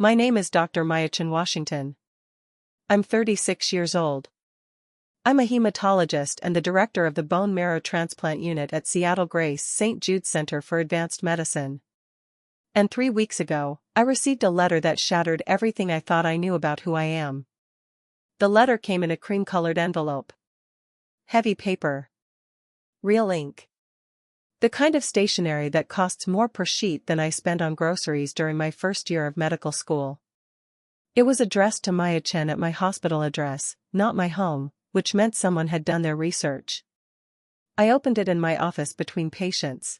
My name is Dr. Mayachin Washington. I'm 36 years old. I'm a hematologist and the director of the bone marrow transplant unit at Seattle Grace St. Jude Center for Advanced Medicine. And 3 weeks ago, I received a letter that shattered everything I thought I knew about who I am. The letter came in a cream-colored envelope. Heavy paper. Real ink. The kind of stationery that costs more per sheet than I spent on groceries during my first year of medical school. It was addressed to Maya Chen at my hospital address, not my home, which meant someone had done their research. I opened it in my office between patients.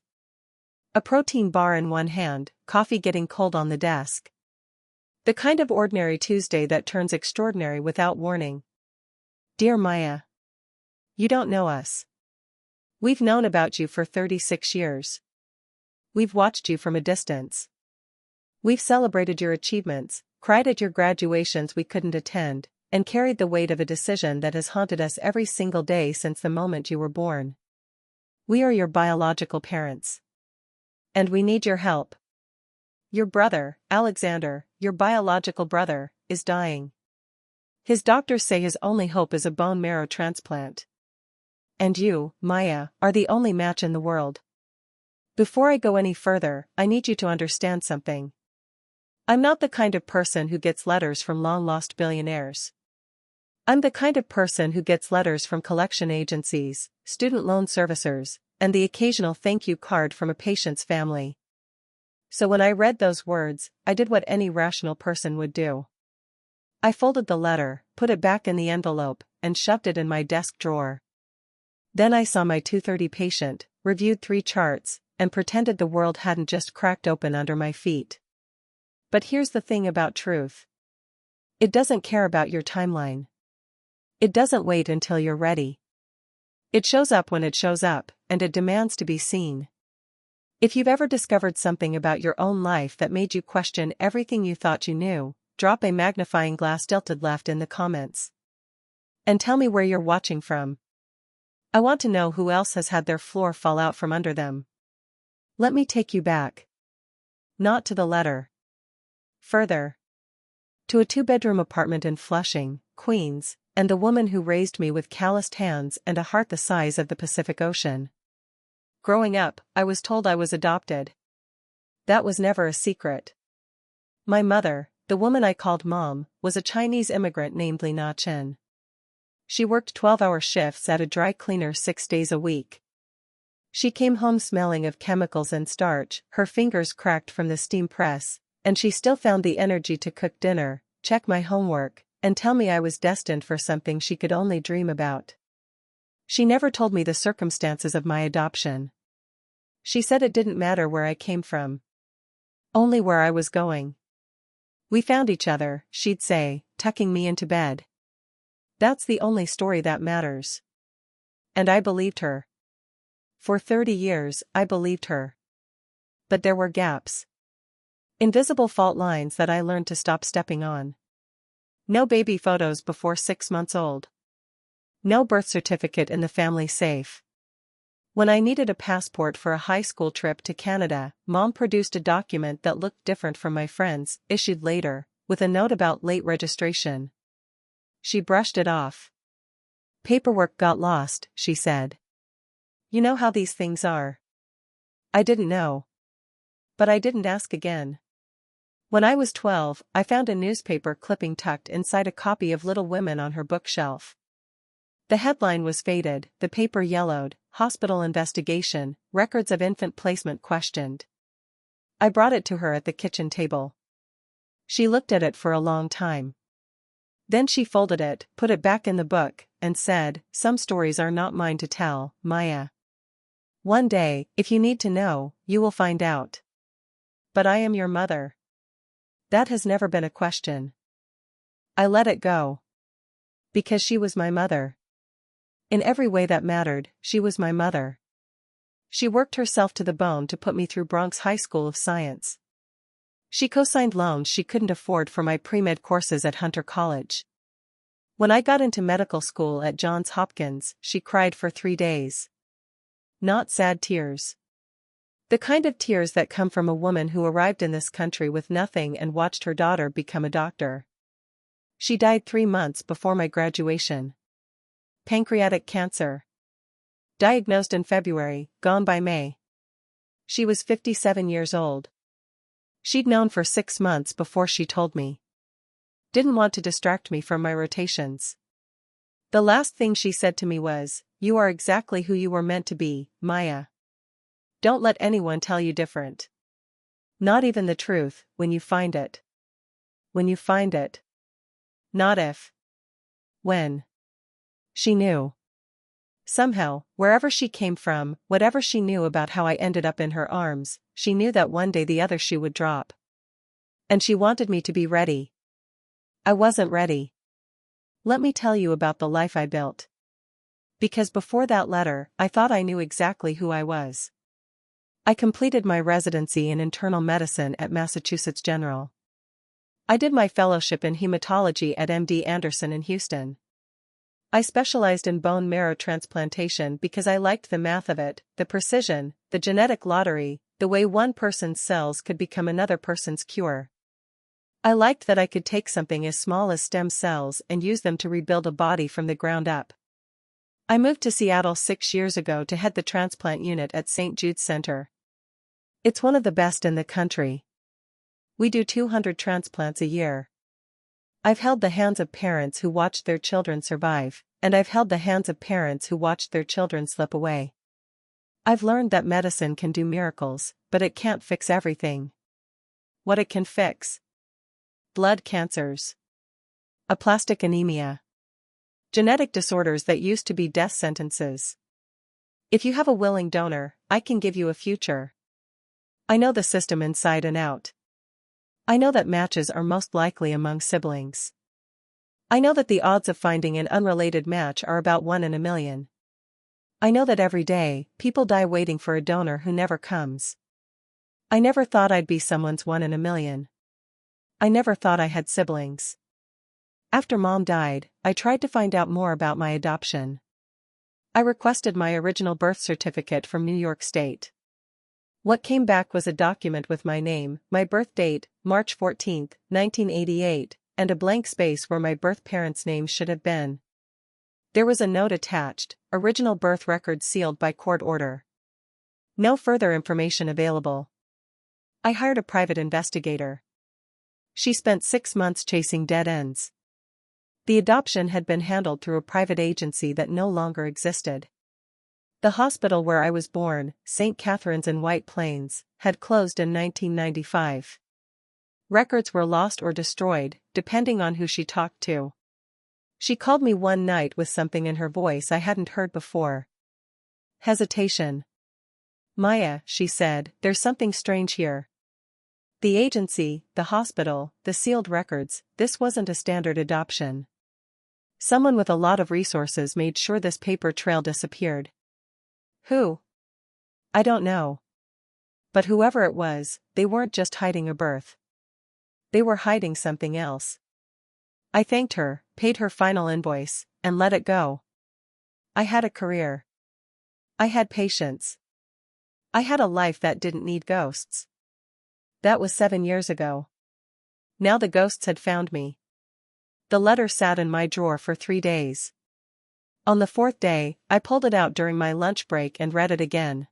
A protein bar in one hand, coffee getting cold on the desk. The kind of ordinary Tuesday that turns extraordinary without warning. Dear Maya. You don't know us. We've known about you for 36 years. We've watched you from a distance. We've celebrated your achievements, cried at your graduations we couldn't attend, and carried the weight of a decision that has haunted us every single day since the moment you were born. We are your biological parents. And we need your help. Your brother, Alexander, your biological brother, is dying. His doctors say his only hope is a bone marrow transplant. And you, Maya, are the only match in the world. Before I go any further, I need you to understand something. I'm not the kind of person who gets letters from long-lost billionaires. I'm the kind of person who gets letters from collection agencies, student loan servicers, and the occasional thank you card from a patient's family. So when I read those words, I did what any rational person would do. I folded the letter, put it back in the envelope, and shoved it in my desk drawer. Then I saw my 2:30 patient, reviewed 3 charts, and pretended the world hadn't just cracked open under my feet. But here's the thing about truth. It doesn't care about your timeline. It doesn't wait until you're ready. It shows up when it shows up, and it demands to be seen. If you've ever discovered something about your own life that made you question everything you thought you knew, drop a magnifying glass tilted left in the comments. And tell me where you're watching from. I want to know who else has had their floor fall out from under them. Let me take you back. Not to the letter. Further. To a 2-bedroom apartment in Flushing, Queens, and the woman who raised me with calloused hands and a heart the size of the Pacific Ocean. Growing up, I was told I was adopted. That was never a secret. My mother, the woman I called Mom, was a Chinese immigrant named Li Na Chen. She worked 12-hour shifts at a dry cleaner 6 days a week. She came home smelling of chemicals and starch, her fingers cracked from the steam press, and she still found the energy to cook dinner, check my homework, and tell me I was destined for something she could only dream about. She never told me the circumstances of my adoption. She said it didn't matter where I came from. Only where I was going. We found each other, she'd say, tucking me into bed. That's the only story that matters. And I believed her. For 30 years, I believed her. But there were gaps. Invisible fault lines that I learned to stop stepping on. No baby photos before 6 months old. No birth certificate in the family safe. When I needed a passport for a high school trip to Canada, Mom produced a document that looked different from my friends, issued later, with a note about late registration. She brushed it off. Paperwork got lost, she said. You know how these things are. I didn't know. But I didn't ask again. When I was 12, I found a newspaper clipping tucked inside a copy of Little Women on her bookshelf. The headline was faded, the paper yellowed, hospital investigation, records of infant placement questioned. I brought it to her at the kitchen table. She looked at it for a long time. Then she folded it, put it back in the book, and said, "Some stories are not mine to tell, Maya. One day, if you need to know, you will find out. But I am your mother." That has never been a question. I let it go. Because she was my mother. In every way that mattered, she was my mother. She worked herself to the bone to put me through Bronx High School of Science. She co-signed loans she couldn't afford for my pre-med courses at Hunter College. When I got into medical school at Johns Hopkins, she cried for 3 days. Not sad tears. The kind of tears that come from a woman who arrived in this country with nothing and watched her daughter become a doctor. She died 3 months before my graduation. Pancreatic cancer. Diagnosed in February, gone by May. She was 57 years old. She'd known for 6 months before she told me. Didn't want to distract me from my rotations. The last thing she said to me was, "You are exactly who you were meant to be, Maya. Don't let anyone tell you different. Not even the truth, when you find it. When you find it. Not if. When." She knew. Somehow, wherever she came from, whatever she knew about how I ended up in her arms, she knew that one day the other shoe would drop. And she wanted me to be ready. I wasn't ready. Let me tell you about the life I built. Because before that letter, I thought I knew exactly who I was. I completed my residency in internal medicine at Massachusetts General. I did my fellowship in hematology at MD Anderson in Houston. I specialized in bone marrow transplantation because I liked the math of it, the precision, the genetic lottery, the way one person's cells could become another person's cure. I liked that I could take something as small as stem cells and use them to rebuild a body from the ground up. I moved to Seattle 6 years ago to head the transplant unit at St. Jude's Center. It's one of the best in the country. We do 200 transplants a year. I've held the hands of parents who watched their children survive, and I've held the hands of parents who watched their children slip away. I've learned that medicine can do miracles, but it can't fix everything. What it can fix: blood cancers, aplastic anemia, genetic disorders that used to be death sentences. If you have a willing donor, I can give you a future. I know the system inside and out. I know that matches are most likely among siblings. I know that the odds of finding an unrelated match are about 1 in a million. I know that every day, people die waiting for a donor who never comes. I never thought I'd be someone's 1 in a million. I never thought I had siblings. After Mom died, I tried to find out more about my adoption. I requested my original birth certificate from New York State. What came back was a document with my name, my birth date, March 14, 1988, and a blank space where my birth parents' names should have been. There was a note attached, original birth record sealed by court order. No further information available. I hired a private investigator. She spent 6 months chasing dead ends. The adoption had been handled through a private agency that no longer existed. The hospital where I was born, St. Catherine's in White Plains, had closed in 1995. Records were lost or destroyed, depending on who she talked to. She called me one night with something in her voice I hadn't heard before. Hesitation. "Maya," she said, "there's something strange here. The agency, the hospital, the sealed records, this wasn't a standard adoption. Someone with a lot of resources made sure this paper trail disappeared. Who? I don't know. But whoever it was, they weren't just hiding a birth. They were hiding something else." I thanked her, paid her final invoice, and let it go. I had a career. I had patience. I had a life that didn't need ghosts. That was 7 years ago. Now the ghosts had found me. The letter sat in my drawer for 3 days. On the 4th day, I pulled it out during my lunch break and read it again.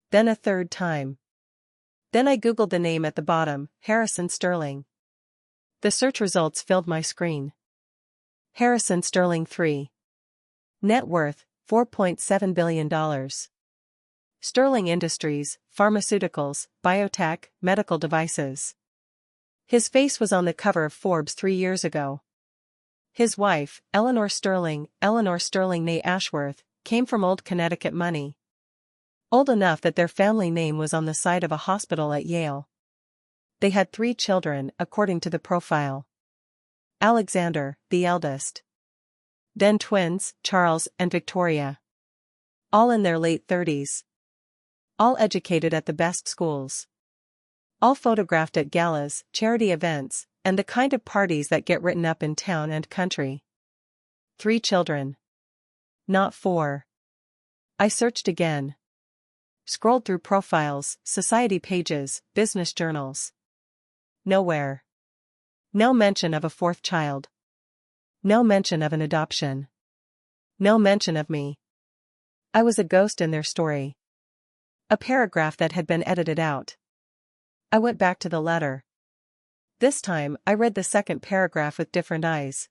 Then a 3rd time. Then I Googled the name at the bottom, Harrison Sterling. The search results filled my screen. Harrison Sterling 3. Net worth, $4.7 billion. Sterling Industries, pharmaceuticals, biotech, medical devices. His face was on the cover of Forbes 3 years ago. His wife, Eleanor Sterling née Ashworth, came from old Connecticut money. Old enough that their family name was on the side of a hospital at Yale. They had 3 children, according to the profile. Alexander, the eldest. Then twins, Charles and Victoria. All in their late 30s. All educated at the best schools. All photographed at galas, charity events, and the kind of parties that get written up in town and country. 3 children. Not 4. I searched again. Scrolled through profiles, society pages, business journals. Nowhere. No mention of a fourth child. No mention of an adoption. No mention of me. I was a ghost in their story. A paragraph that had been edited out. I went back to the letter. This time, I read the second paragraph with different eyes.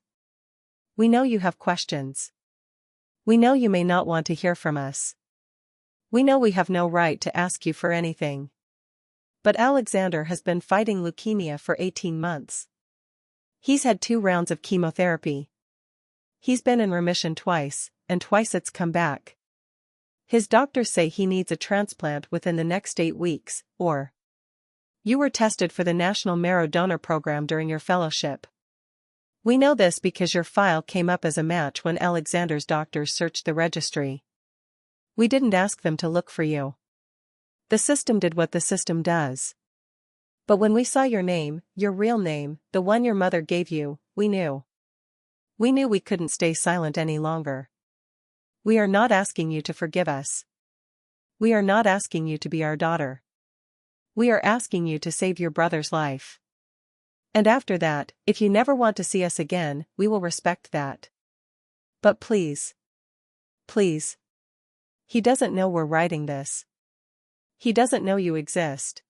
We know you have questions. We know you may not want to hear from us. We know we have no right to ask you for anything. But Alexander has been fighting leukemia for 18 months. He's had 2 rounds of chemotherapy. He's been in remission twice, and twice it's come back. His doctors say he needs a transplant within the next 8 weeks, or you were tested for the National Marrow Donor Program during your fellowship. We know this because your file came up as a match when Alexander's doctors searched the registry. We didn't ask them to look for you. The system did what the system does. But when we saw your name, your real name, the one your mother gave you, we knew. We knew we couldn't stay silent any longer. We are not asking you to forgive us. We are not asking you to be our daughter. We are asking you to save your brother's life. And after that, if you never want to see us again, we will respect that. But please. Please. He doesn't know we're writing this. He doesn't know you exist.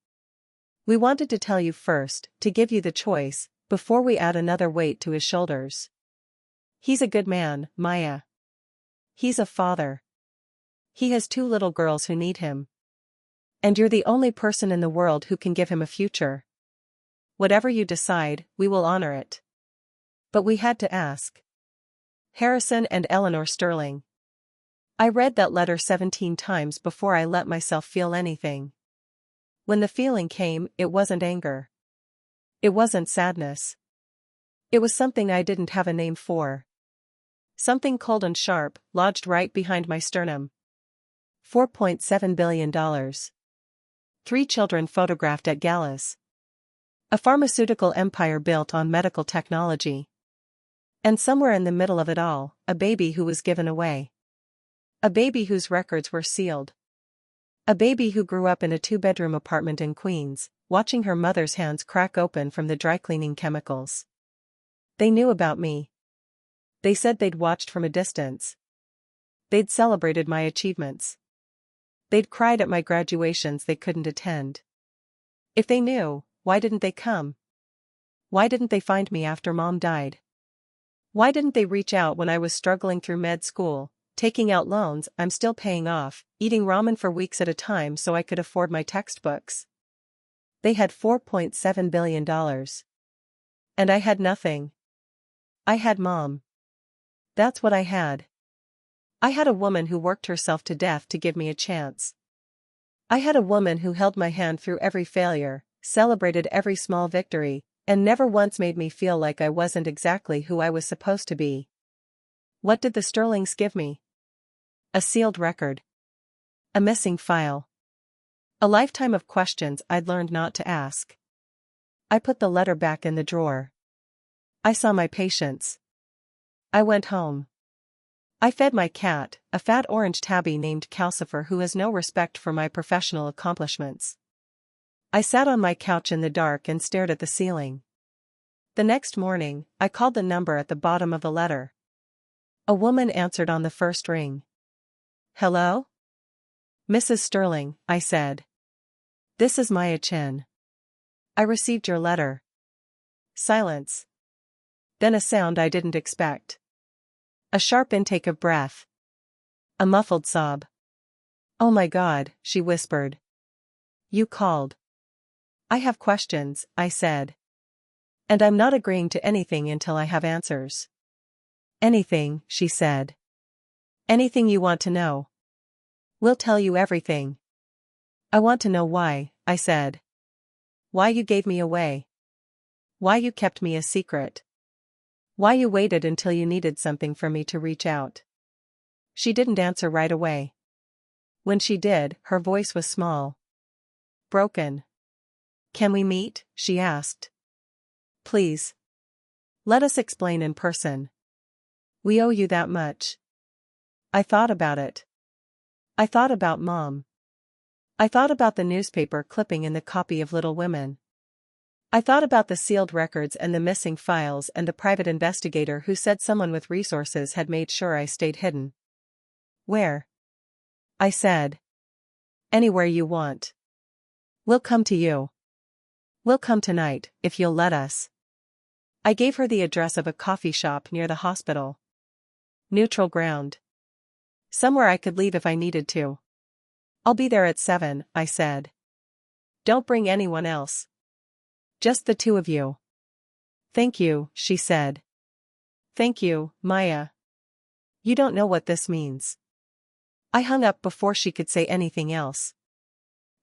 We wanted to tell you first, to give you the choice, before we add another weight to his shoulders. He's a good man, Maya. He's a father. He has 2 little girls who need him. And you're the only person in the world who can give him a future. Whatever you decide, we will honor it. But we had to ask. Harrison and Eleanor Sterling. I read that letter 17 times before I let myself feel anything. When the feeling came, it wasn't anger. It wasn't sadness. It was something I didn't have a name for. Something cold and sharp, lodged right behind my sternum. $4.7 billion. 3 children photographed at galas. A pharmaceutical empire built on medical technology. And somewhere in the middle of it all, a baby who was given away. A baby whose records were sealed. A baby who grew up in a 2-bedroom apartment in Queens, watching her mother's hands crack open from the dry cleaning chemicals. They knew about me. They said they'd watched from a distance. They'd celebrated my achievements. They'd cried at my graduations they couldn't attend. If they knew, why didn't they come? Why didn't they find me after Mom died? Why didn't they reach out when I was struggling through med school, taking out loans I'm still paying off, eating ramen for weeks at a time so I could afford my textbooks? They had $4.7 billion. And I had nothing. I had Mom. That's what I had. I had a woman who worked herself to death to give me a chance. I had a woman who held my hand through every failure, celebrated every small victory, and never once made me feel like I wasn't exactly who I was supposed to be. What did the Sterlings give me? A sealed record. A missing file. A lifetime of questions I'd learned not to ask. I put the letter back in the drawer. I saw my patients. I went home. I fed my cat, a fat orange tabby named Calcifer who has no respect for my professional accomplishments. I sat on my couch in the dark and stared at the ceiling. The next morning, I called the number at the bottom of the letter. A woman answered on the first ring. Hello? Mrs. Sterling, I said. This is Maya Chen. I received your letter. Silence. Then a sound I didn't expect. A sharp intake of breath. A muffled sob. Oh my God, she whispered. You called. I have questions, I said. And I'm not agreeing to anything until I have answers. Anything, she said. Anything you want to know. We'll tell you everything. I want to know why, I said. Why you gave me away. Why you kept me a secret. Why you waited until you needed something from me to reach out. She didn't answer right away. When she did, her voice was small. Broken. Can we meet? She asked. Please. Let us explain in person. We owe you that much. I thought about it. I thought about Mom. I thought about the newspaper clipping in the copy of Little Women. I thought about the sealed records and the missing files and the private investigator who said someone with resources had made sure I stayed hidden. Where? I said. Anywhere you want. We'll come to you. We'll come tonight, if you'll let us. I gave her the address of a coffee shop near the hospital. Neutral ground. Somewhere I could leave if I needed to. I'll be there at 7, I said. Don't bring anyone else. Just the two of you. Thank you, she said. Thank you, Maya. You don't know what this means. I hung up before she could say anything else.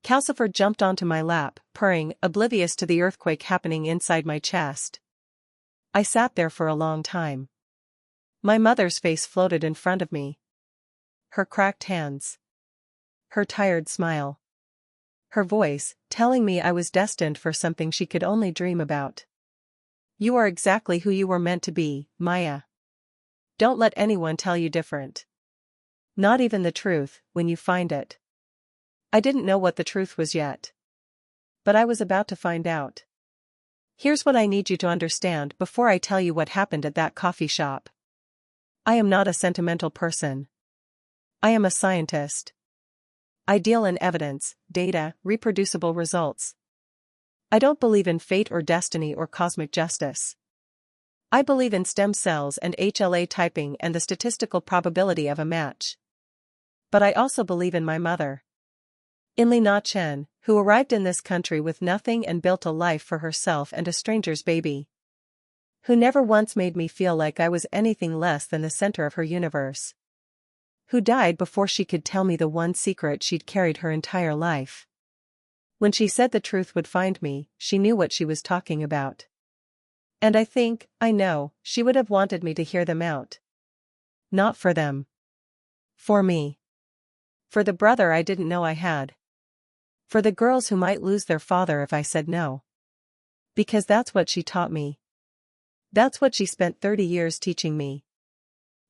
Calcifer jumped onto my lap, purring, oblivious to the earthquake happening inside my chest. I sat there for a long time. My mother's face floated in front of me. Her cracked hands. Her tired smile. Her voice, telling me I was destined for something she could only dream about. You are exactly who you were meant to be, Maya. Don't let anyone tell you different. Not even the truth, when you find it. I didn't know what the truth was yet. But I was about to find out. Here's what I need you to understand before I tell you what happened at that coffee shop. I am not a sentimental person. I am a scientist. I deal in evidence, data, reproducible results. I don't believe in fate or destiny or cosmic justice. I believe in stem cells and HLA typing and the statistical probability of a match. But I also believe in my mother. In Li Na Chen, who arrived in this country with nothing and built a life for herself and a stranger's baby. Who never once made me feel like I was anything less than the center of her universe. Who died before she could tell me the one secret she'd carried her entire life. When she said the truth would find me, she knew what she was talking about. And I know, she would have wanted me to hear them out. Not for them. For me. For the brother I didn't know I had. For the girls who might lose their father if I said no. Because that's what she taught me. That's what she spent 30 years teaching me.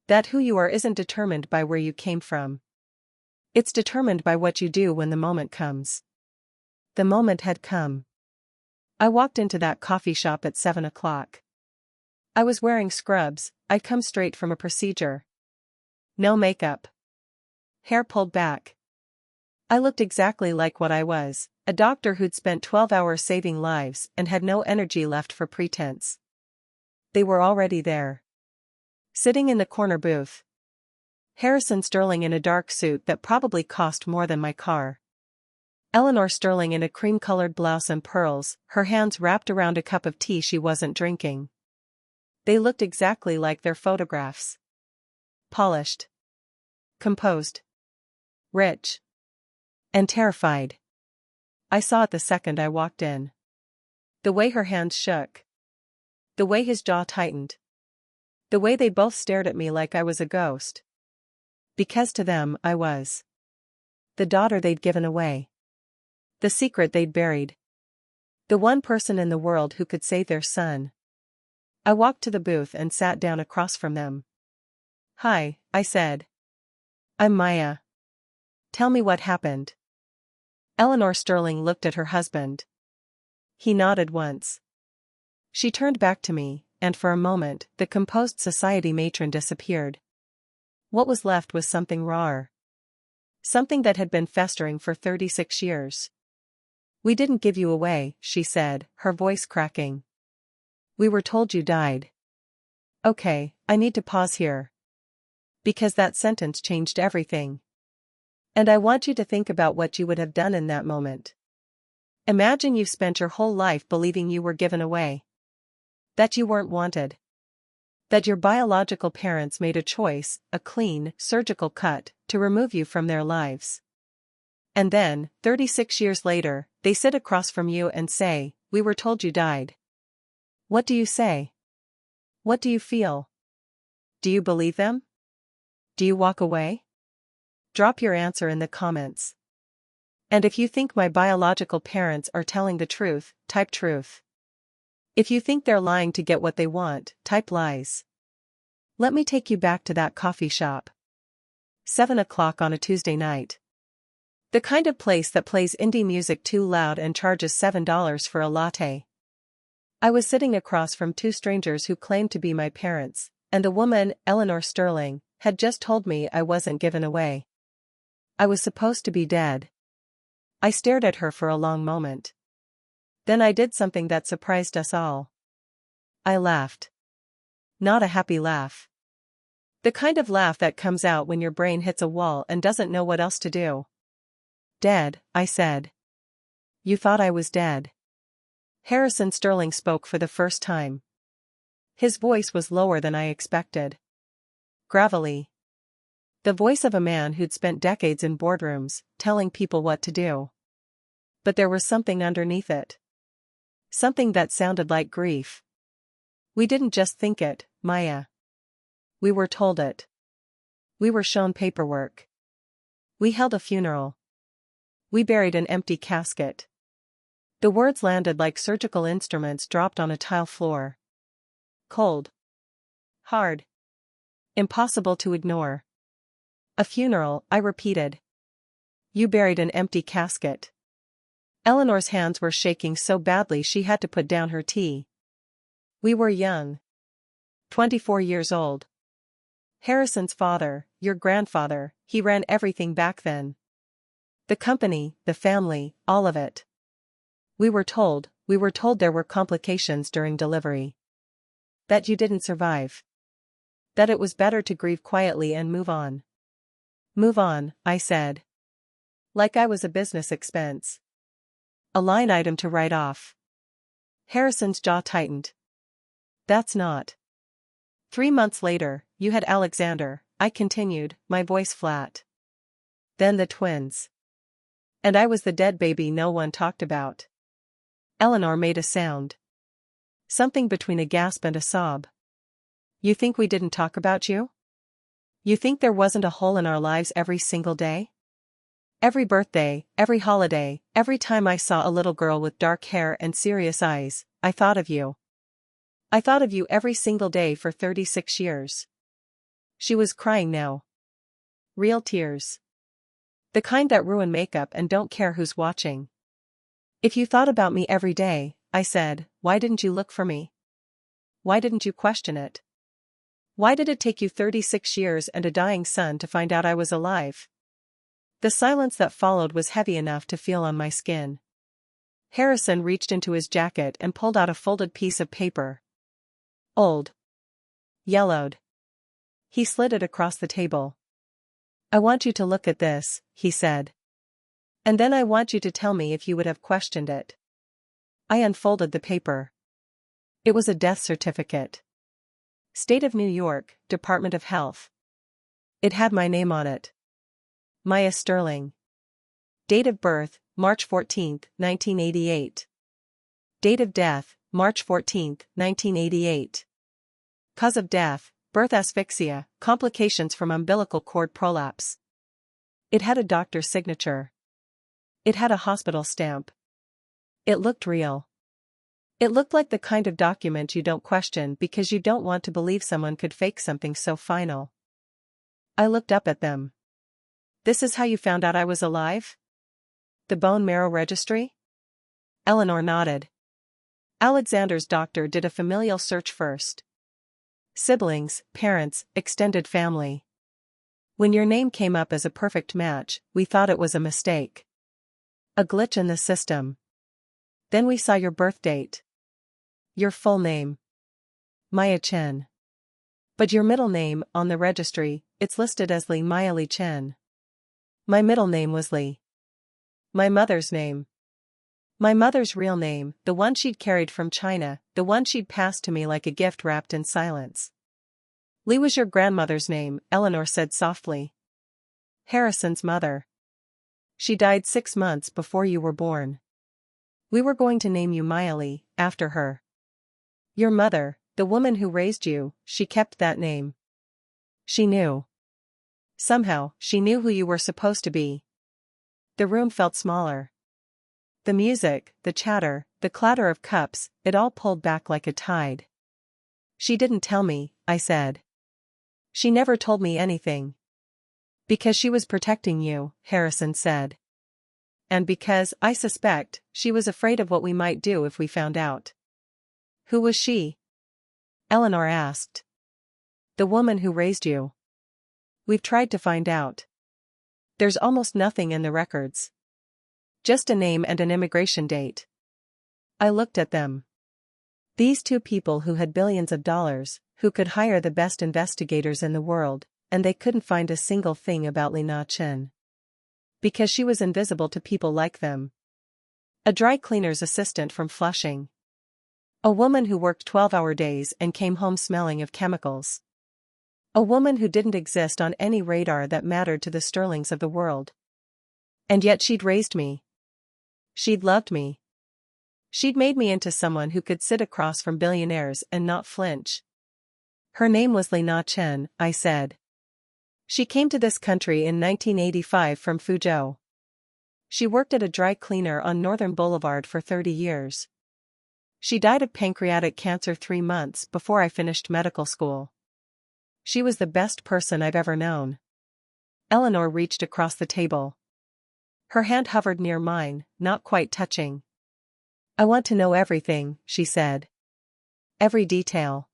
That who you are isn't determined by where you came from. It's determined by what you do when the moment comes. The moment had come. I walked into that coffee shop at 7 o'clock. I was wearing scrubs, I'd come straight from a procedure. No makeup. Hair pulled back. I looked exactly like what I was, a doctor who'd spent 12 hours saving lives and had no energy left for pretense. They were already there. Sitting in the corner booth. Harrison Sterling in a dark suit that probably cost more than my car. Eleanor Sterling in a cream-colored blouse and pearls, her hands wrapped around a cup of tea she wasn't drinking. They looked exactly like their photographs. Polished. Composed. Rich. And terrified. I saw it the second I walked in. The way her hands shook. The way his jaw tightened. The way they both stared at me like I was a ghost. Because to them, I was. The daughter they'd given away. The secret they'd buried. The one person in the world who could save their son. I walked to the booth and sat down across from them. Hi, I said. I'm Maya. Tell me what happened. Eleanor Sterling looked at her husband. He nodded once. She turned back to me, and for a moment, the composed society matron disappeared. What was left was something rawer. Something that had been festering for 36 years. We didn't give you away, she said, her voice cracking. We were told you died. Okay, I need to pause here. Because that sentence changed everything. And I want you to think about what you would have done in that moment. Imagine you've spent your whole life believing you were given away. That you weren't wanted. That your biological parents made a choice, a clean, surgical cut, to remove you from their lives. And then, 36 years later, they sit across from you and say, we were told you died. What do you say? What do you feel? Do you believe them? Do you walk away? Drop your answer in the comments. And if you think my biological parents are telling the truth, type truth. If you think they're lying to get what they want, type lies. Let me take you back to that coffee shop. 7 o'clock on a Tuesday night. The kind of place that plays indie music too loud and charges $7 for a latte. I was sitting across from two strangers who claimed to be my parents, and the woman, Eleanor Sterling, had just told me I wasn't given away. I was supposed to be dead. I stared at her for a long moment. Then I did something that surprised us all. I laughed. Not a happy laugh. The kind of laugh that comes out when your brain hits a wall and doesn't know what else to do. Dead, I said. You thought I was dead. Harrison Sterling spoke for the first time. His voice was lower than I expected. Gravelly. The voice of a man who'd spent decades in boardrooms, telling people what to do. But there was something underneath it. Something that sounded like grief. We didn't just think it, Maya. We were told it. We were shown paperwork. We held a funeral. We buried an empty casket. The words landed like surgical instruments dropped on a tile floor. Cold. Hard. Impossible to ignore. A funeral, I repeated. You buried an empty casket. Eleanor's hands were shaking so badly she had to put down her tea. We were young. 24 years old. Harrison's father, your grandfather, he ran everything back then. The company, the family, all of it. We were told there were complications during delivery. That you didn't survive. That it was better to grieve quietly and move on. Move on, I said. Like I was a business expense. A line item to write off. Harrison's jaw tightened. That's not. 3 months later, you had Alexander, I continued, my voice flat. Then the twins. And I was the dead baby no one talked about. Eleanor made a sound. Something between a gasp and a sob. You think we didn't talk about you? You think there wasn't a hole in our lives every single day? Every birthday, every holiday, every time I saw a little girl with dark hair and serious eyes, I thought of you. I thought of you every single day for 36 years. She was crying now. Real tears. The kind that ruin makeup and don't care who's watching. If you thought about me every day, I said, why didn't you look for me? Why didn't you question it? Why did it take you 36 years and a dying son to find out I was alive? The silence that followed was heavy enough to feel on my skin. Harrison reached into his jacket and pulled out a folded piece of paper. Old. Yellowed. He slid it across the table. I want you to look at this, he said. And then I want you to tell me if you would have questioned it. I unfolded the paper. It was a death certificate. State of New York, Department of Health. It had my name on it. Maya Sterling. Date of birth, March 14, 1988. Date of death, March 14, 1988. Cause of death, birth asphyxia, complications from umbilical cord prolapse. It had a doctor's signature. It had a hospital stamp. It looked real. It looked like the kind of document you don't question because you don't want to believe someone could fake something so final. I looked up at them. This is how you found out I was alive? The bone marrow registry? Eleanor nodded. Alexander's doctor did a familial search first. Siblings, parents, extended family. When your name came up as a perfect match, we thought it was a mistake. A glitch in the system. Then we saw your birth date. Your full name. Maya Chen. But your middle name, on the registry, it's listed as Lee Maya Lee Chen. My middle name was Lee. My mother's name. My mother's real name, the one she'd carried from China, the one she'd passed to me like a gift wrapped in silence. Lee was your grandmother's name, Eleanor said softly. Harrison's mother. She died 6 months before you were born. We were going to name you Maya Lee, after her. Your mother, the woman who raised you, she kept that name. She knew. Somehow, she knew who you were supposed to be. The room felt smaller. The music, the chatter, the clatter of cups, it all pulled back like a tide. She didn't tell me, I said. She never told me anything. Because she was protecting you, Harrison said. and because, I suspect, she was afraid of what we might do if we found out. Who was she? Eleanor asked. The woman who raised you. We've tried to find out. There's almost nothing in the records. Just a name and an immigration date. I looked at them. These two people who had billions of dollars, who could hire the best investigators in the world, and they couldn't find a single thing about Li Na-chen. Because she was invisible to people like them. A dry cleaner's assistant from Flushing. A woman who worked 12-hour days and came home smelling of chemicals. A woman who didn't exist on any radar that mattered to the Sterlings of the world. And yet she'd raised me. She'd loved me. She'd made me into someone who could sit across from billionaires and not flinch. Her name was Li Na-chen, I said. She came to this country in 1985 from Fuzhou. She worked at a dry cleaner on Northern Boulevard for 30 years. She died of pancreatic cancer 3 months before I finished medical school. She was the best person I've ever known. Eleanor reached across the table. Her hand hovered near mine, not quite touching. I want to know everything, she said. Every detail.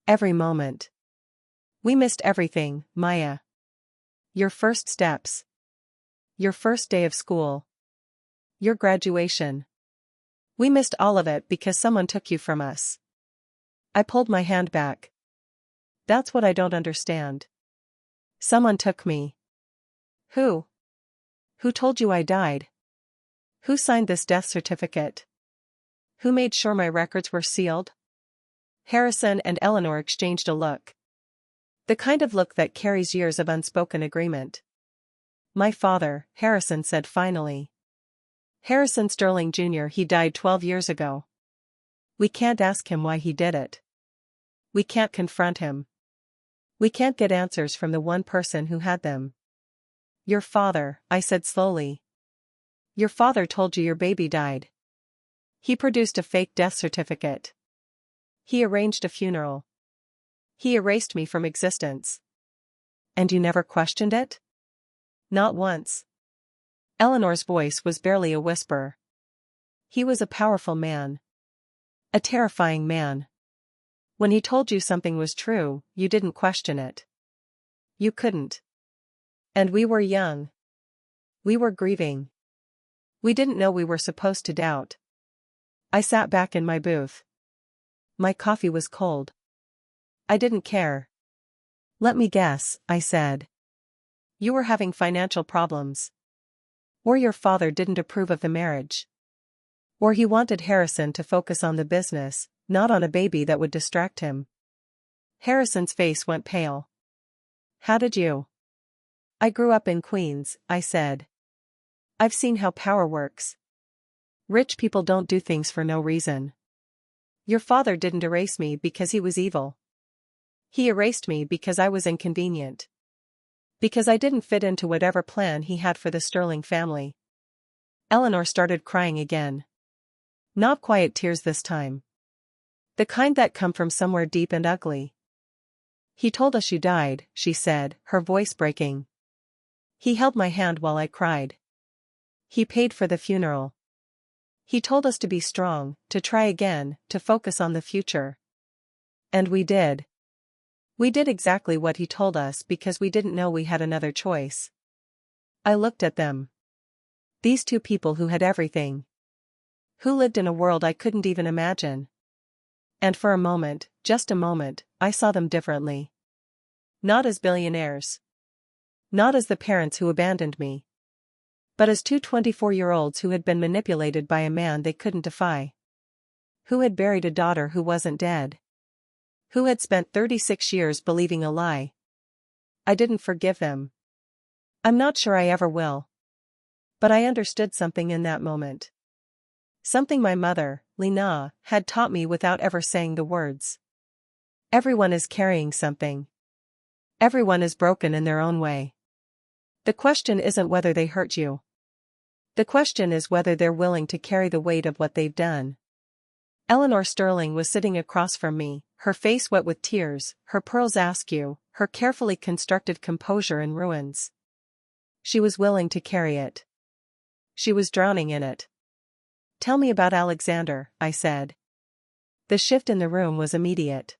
Every moment. We missed everything, Maya. Your first steps. Your first day of school. Your graduation. We missed all of it because someone took you from us. I pulled my hand back. That's what I don't understand. Someone took me. Who? Who told you I died? Who signed this death certificate? Who made sure my records were sealed? Harrison and Eleanor exchanged a look. The kind of look that carries years of unspoken agreement. My father, Harrison said finally. Harrison Sterling Jr. He died 12 years ago. We can't ask him why he did it. We can't confront him. We can't get answers from the one person who had them. Your father, I said slowly. Your father told you your baby died. He produced a fake death certificate. He arranged a funeral. He erased me from existence. And you never questioned it? Not once. Eleanor's voice was barely a whisper. He was a powerful man. A terrifying man. When he told you something was true, you didn't question it. You couldn't. And we were young. We were grieving. We didn't know we were supposed to doubt. I sat back in my booth. My coffee was cold. I didn't care. Let me guess, I said. You were having financial problems. Or your father didn't approve of the marriage. Or he wanted Harrison to focus on the business, not on a baby that would distract him. Harrison's face went pale. How did you? I grew up in Queens, I said. I've seen how power works. Rich people don't do things for no reason. Your father didn't erase me because he was evil. He erased me because I was inconvenient. Because I didn't fit into whatever plan he had for the Sterling family. Eleanor started crying again. Not quiet tears this time. The kind that come from somewhere deep and ugly. He told us you died, she said, her voice breaking. He held my hand while I cried. He paid for the funeral. He told us to be strong, to try again, to focus on the future. And we did. We did exactly what he told us because we didn't know we had another choice. I looked at them. These two people who had everything. Who lived in a world I couldn't even imagine. And for a moment, just a moment, I saw them differently. Not as billionaires. Not as the parents who abandoned me. But as two 24-year-olds who had been manipulated by a man they couldn't defy. Who had buried a daughter who wasn't dead. Who had spent 36 years believing a lie. I didn't forgive them. I'm not sure I ever will. But I understood something in that moment. Something my mother, Li Na, had taught me without ever saying the words. Everyone is carrying something. Everyone is broken in their own way. The question isn't whether they hurt you. The question is whether they're willing to carry the weight of what they've done. Eleanor Sterling was sitting across from me, her face wet with tears, her pearls askew, her carefully constructed composure in ruins. She was willing to carry it. She was drowning in it. Tell me about Alexander, I said. The shift in the room was immediate.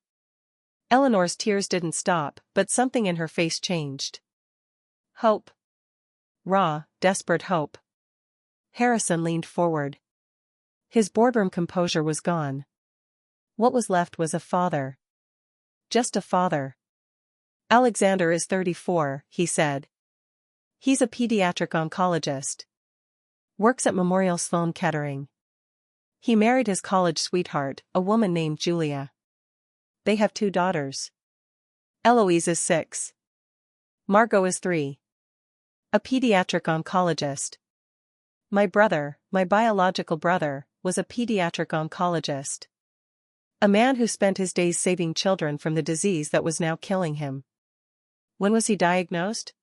Eleanor's tears didn't stop, but something in her face changed. Hope. Raw, desperate hope. Harrison leaned forward. His boardroom composure was gone. What was left was a father. Just a father. Alexander is 34, he said. He's a pediatric oncologist. Works at Memorial Sloan Kettering. He married his college sweetheart, a woman named Julia. They have 2 daughters. Eloise is 6. Margot is 3. A pediatric oncologist. My brother, my biological brother, was a pediatric oncologist. A man who spent his days saving children from the disease that was now killing him. When was he diagnosed?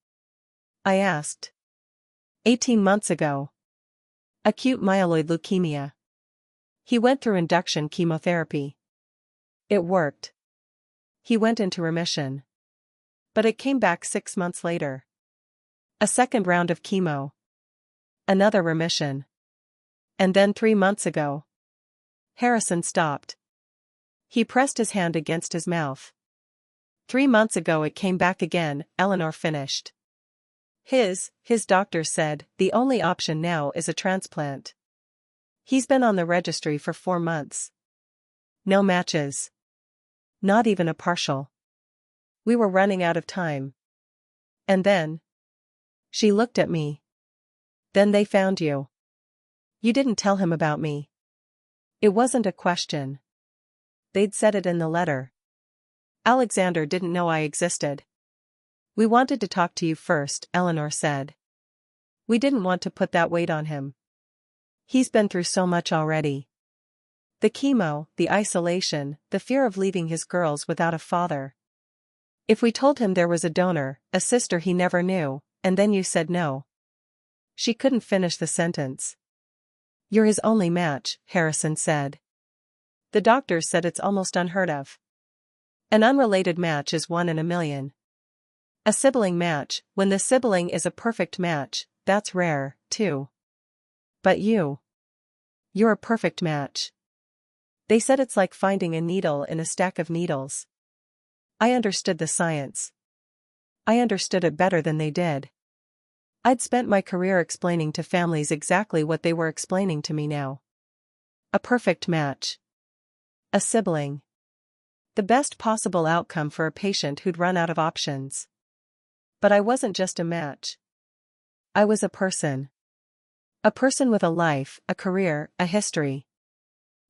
I asked. 18 months ago. Acute myeloid leukemia. He went through induction chemotherapy. It worked. He went into remission. But it came back 6 months later. A second round of chemo. Another remission. And then 3 months ago. Harrison stopped. He pressed his hand against his mouth. 3 months ago it came back again, Eleanor finished. His doctor said, the only option now is a transplant. He's been on the registry for 4 months. No matches. Not even a partial. We were running out of time. And then. She looked at me. Then they found you. You didn't tell him about me. It wasn't a question. They'd said it in the letter. Alexander didn't know I existed. We wanted to talk to you first, Eleanor said. We didn't want to put that weight on him. He's been through so much already. The chemo, the isolation, the fear of leaving his girls without a father. If we told him there was a donor, a sister he never knew, and then you said no. She couldn't finish the sentence. You're his only match, Harrison said. The doctors said it's almost unheard of. An unrelated match is 1 in a million. A sibling match, when the sibling is a perfect match, that's rare, too. But you're a perfect match. They said it's like finding a needle in a stack of needles. I understood the science. I understood it better than they did. I'd spent my career explaining to families exactly what they were explaining to me now. A perfect match. A sibling. The best possible outcome for a patient who'd run out of options. But I wasn't just a match. I was a person. A person with a life, a career, a history.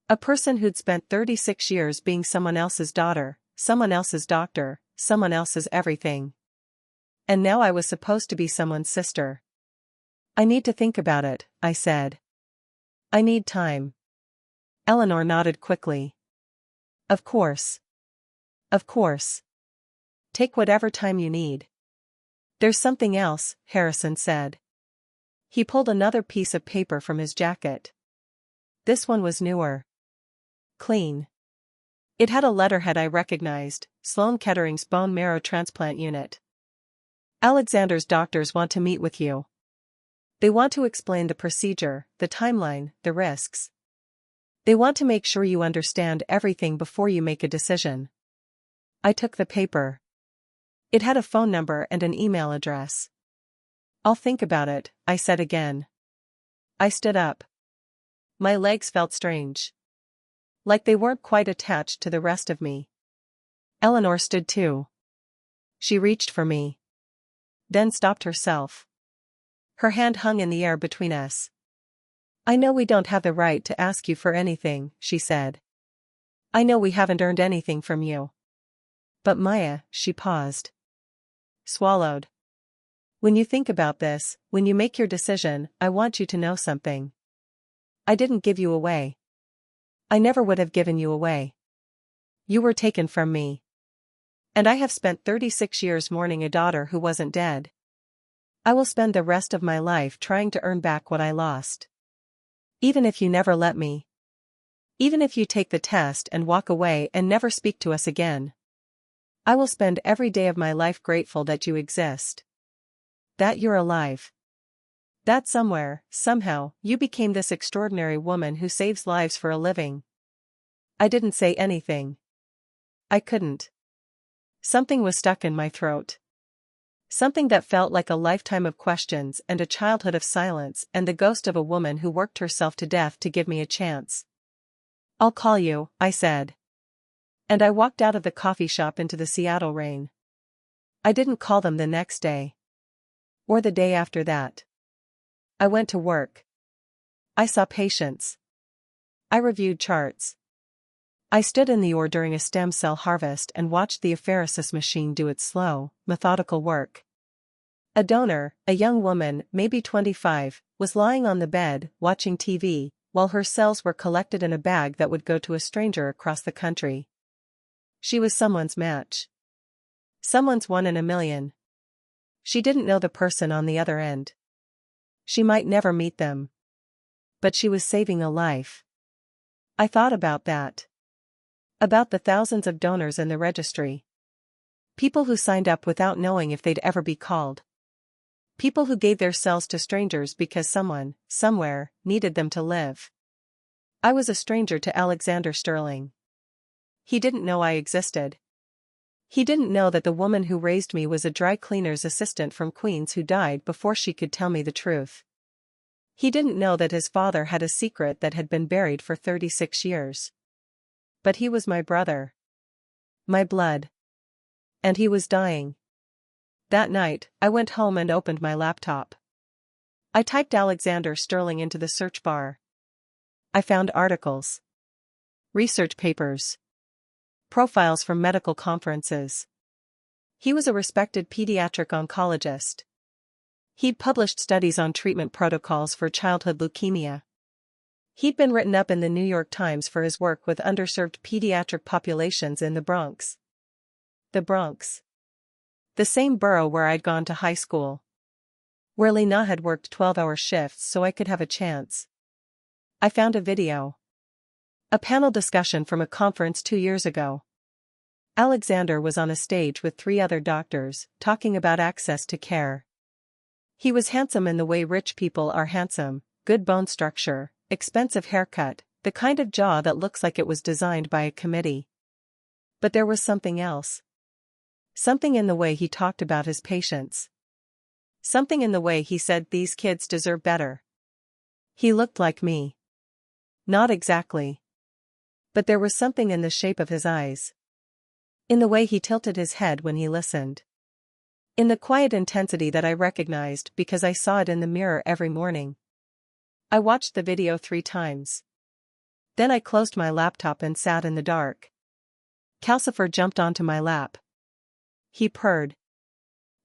A person who'd spent 36 years being someone else's daughter, someone else's doctor, someone else's everything. And now I was supposed to be someone's sister. I need to think about it, I said. I need time. Eleanor nodded quickly. Of course. Of course. Take whatever time you need. There's something else, Harrison said. He pulled another piece of paper from his jacket. This one was newer. Clean. It had a letterhead I recognized, Sloan Kettering's bone marrow transplant unit. Alexander's doctors want to meet with you. They want to explain the procedure, the timeline, the risks. They want to make sure you understand everything before you make a decision. I took the paper. It had a phone number and an email address. I'll think about it, I said again. I stood up. My legs felt strange. Like they weren't quite attached to the rest of me. Eleanor stood too. She reached for me. Then stopped herself. Her hand hung in the air between us. I know we don't have the right to ask you for anything, she said. I know we haven't earned anything from you. But Maya, she paused. Swallowed. When you think about this, when you make your decision, I want you to know something. I didn't give you away. I never would have given you away. You were taken from me. And I have spent 36 years mourning a daughter who wasn't dead. I will spend the rest of my life trying to earn back what I lost. Even if you never let me. Even if you take the test and walk away and never speak to us again. I will spend every day of my life grateful that you exist. That you're alive. That somewhere, somehow, you became this extraordinary woman who saves lives for a living. I didn't say anything. I couldn't. Something was stuck in my throat. Something that felt like a lifetime of questions and a childhood of silence and the ghost of a woman who worked herself to death to give me a chance. "I'll call you," I said. And I walked out of the coffee shop into the Seattle rain. I didn't call them the next day. Or the day after that. I went to work. I saw patients. I reviewed charts. I stood in the OR during a stem cell harvest and watched the apheresis machine do its slow, methodical work. A donor, a young woman, maybe 25, was lying on the bed, watching TV, while her cells were collected in a bag that would go to a stranger across the country. She was someone's match. Someone's 1 in a million. She didn't know the person on the other end. She might never meet them. But she was saving a life. I thought about that. About the thousands of donors in the registry. People who signed up without knowing if they'd ever be called. People who gave their cells to strangers because someone, somewhere, needed them to live. I was a stranger to Alexander Sterling. He didn't know I existed. He didn't know that the woman who raised me was a dry cleaner's assistant from Queens who died before she could tell me the truth. He didn't know that his father had a secret that had been buried for 36 years. But he was my brother. My blood. And he was dying. That night, I went home and opened my laptop. I typed Alexander Sterling into the search bar. I found articles. Research papers. Profiles from medical conferences. He was a respected pediatric oncologist. He'd published studies on treatment protocols for childhood leukemia. He'd been written up in the New York Times for his work with underserved pediatric populations in the Bronx. The Bronx. The same borough where I'd gone to high school. Where Lena had worked 12-hour shifts so I could have a chance. I found a video. A panel discussion from a conference 2 years ago. Alexander was on a stage with 3 other doctors, talking about access to care. He was handsome in the way rich people are handsome, good bone structure, expensive haircut, the kind of jaw that looks like it was designed by a committee. But there was something else. Something in the way he talked about his patients. Something in the way he said these kids deserve better. He looked like me. Not exactly. But there was something in the shape of his eyes. In the way he tilted his head when he listened. In the quiet intensity that I recognized because I saw it in the mirror every morning. I watched the video 3 times. Then I closed my laptop and sat in the dark. Calcifer jumped onto my lap. He purred.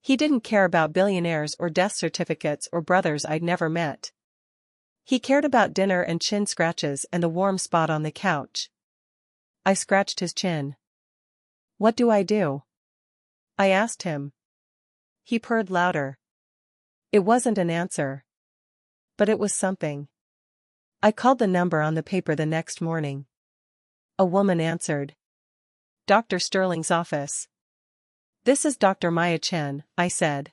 He didn't care about billionaires or death certificates or brothers I'd never met. He cared about dinner and chin scratches and the warm spot on the couch. I scratched his chin. "What do I do?" I asked him. He purred louder. It wasn't an answer. But it was something. I called the number on the paper the next morning. A woman answered. "Dr. Sterling's office." "This is Dr. Maya Chen," I said.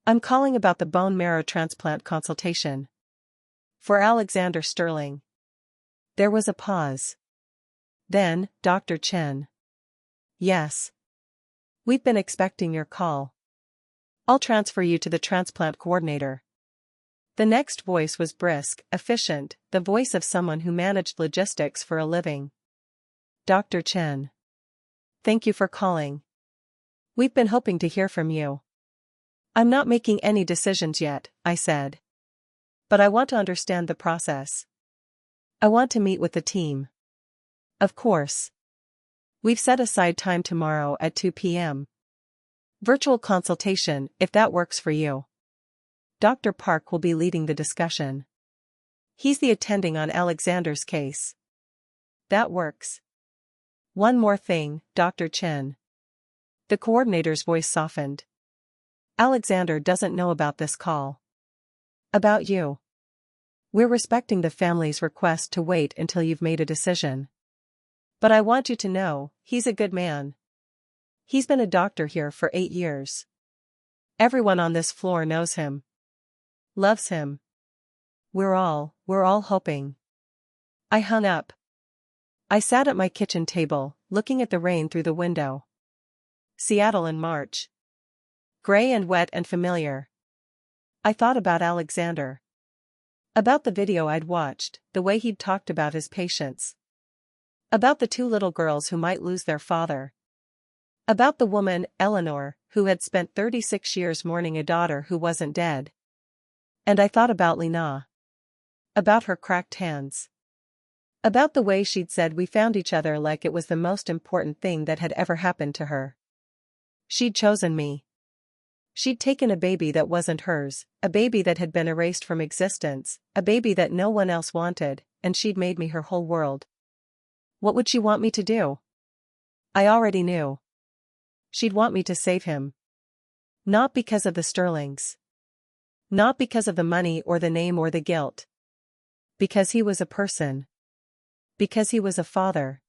"I'm calling about the bone marrow transplant consultation. For Alexander Sterling." There was a pause. Then, "Dr. Chen." "Yes. We've been expecting your call. I'll transfer you to the transplant coordinator." The next voice was brisk, efficient, the voice of someone who managed logistics for a living. "Dr. Chen. Thank you for calling. We've been hoping to hear from you." "I'm not making any decisions yet," I said. "But I want to understand the process. I want to meet with the team." "Of course. We've set aside time tomorrow at 2 p.m. Virtual consultation, if that works for you. Dr. Park will be leading the discussion. He's the attending on Alexander's case." "That works. One more thing, Dr. Chen." The coordinator's voice softened. "Alexander doesn't know about this call. About you. We're respecting the family's request to wait until you've made a decision. But I want you to know, he's a good man. He's been a doctor here for 8 years. Everyone on this floor knows him. Loves him. We're all hoping. I hung up. I sat at my kitchen table, looking at the rain through the window. Seattle in March. Gray and wet and familiar. I thought about Alexander. About the video I'd watched, the way he'd talked about his patients. About the two little girls who might lose their father. About the woman, Eleanor, who had spent 36 years mourning a daughter who wasn't dead. And I thought about Lena. About her cracked hands. About the way she'd said we found each other like it was the most important thing that had ever happened to her. She'd chosen me. She'd taken a baby that wasn't hers, a baby that had been erased from existence, a baby that no one else wanted, and she'd made me her whole world. What would she want me to do? I already knew. She'd want me to save him. Not because of the Sterlings. Not because of the money or the name or the guilt. Because he was a person. Because he was a father.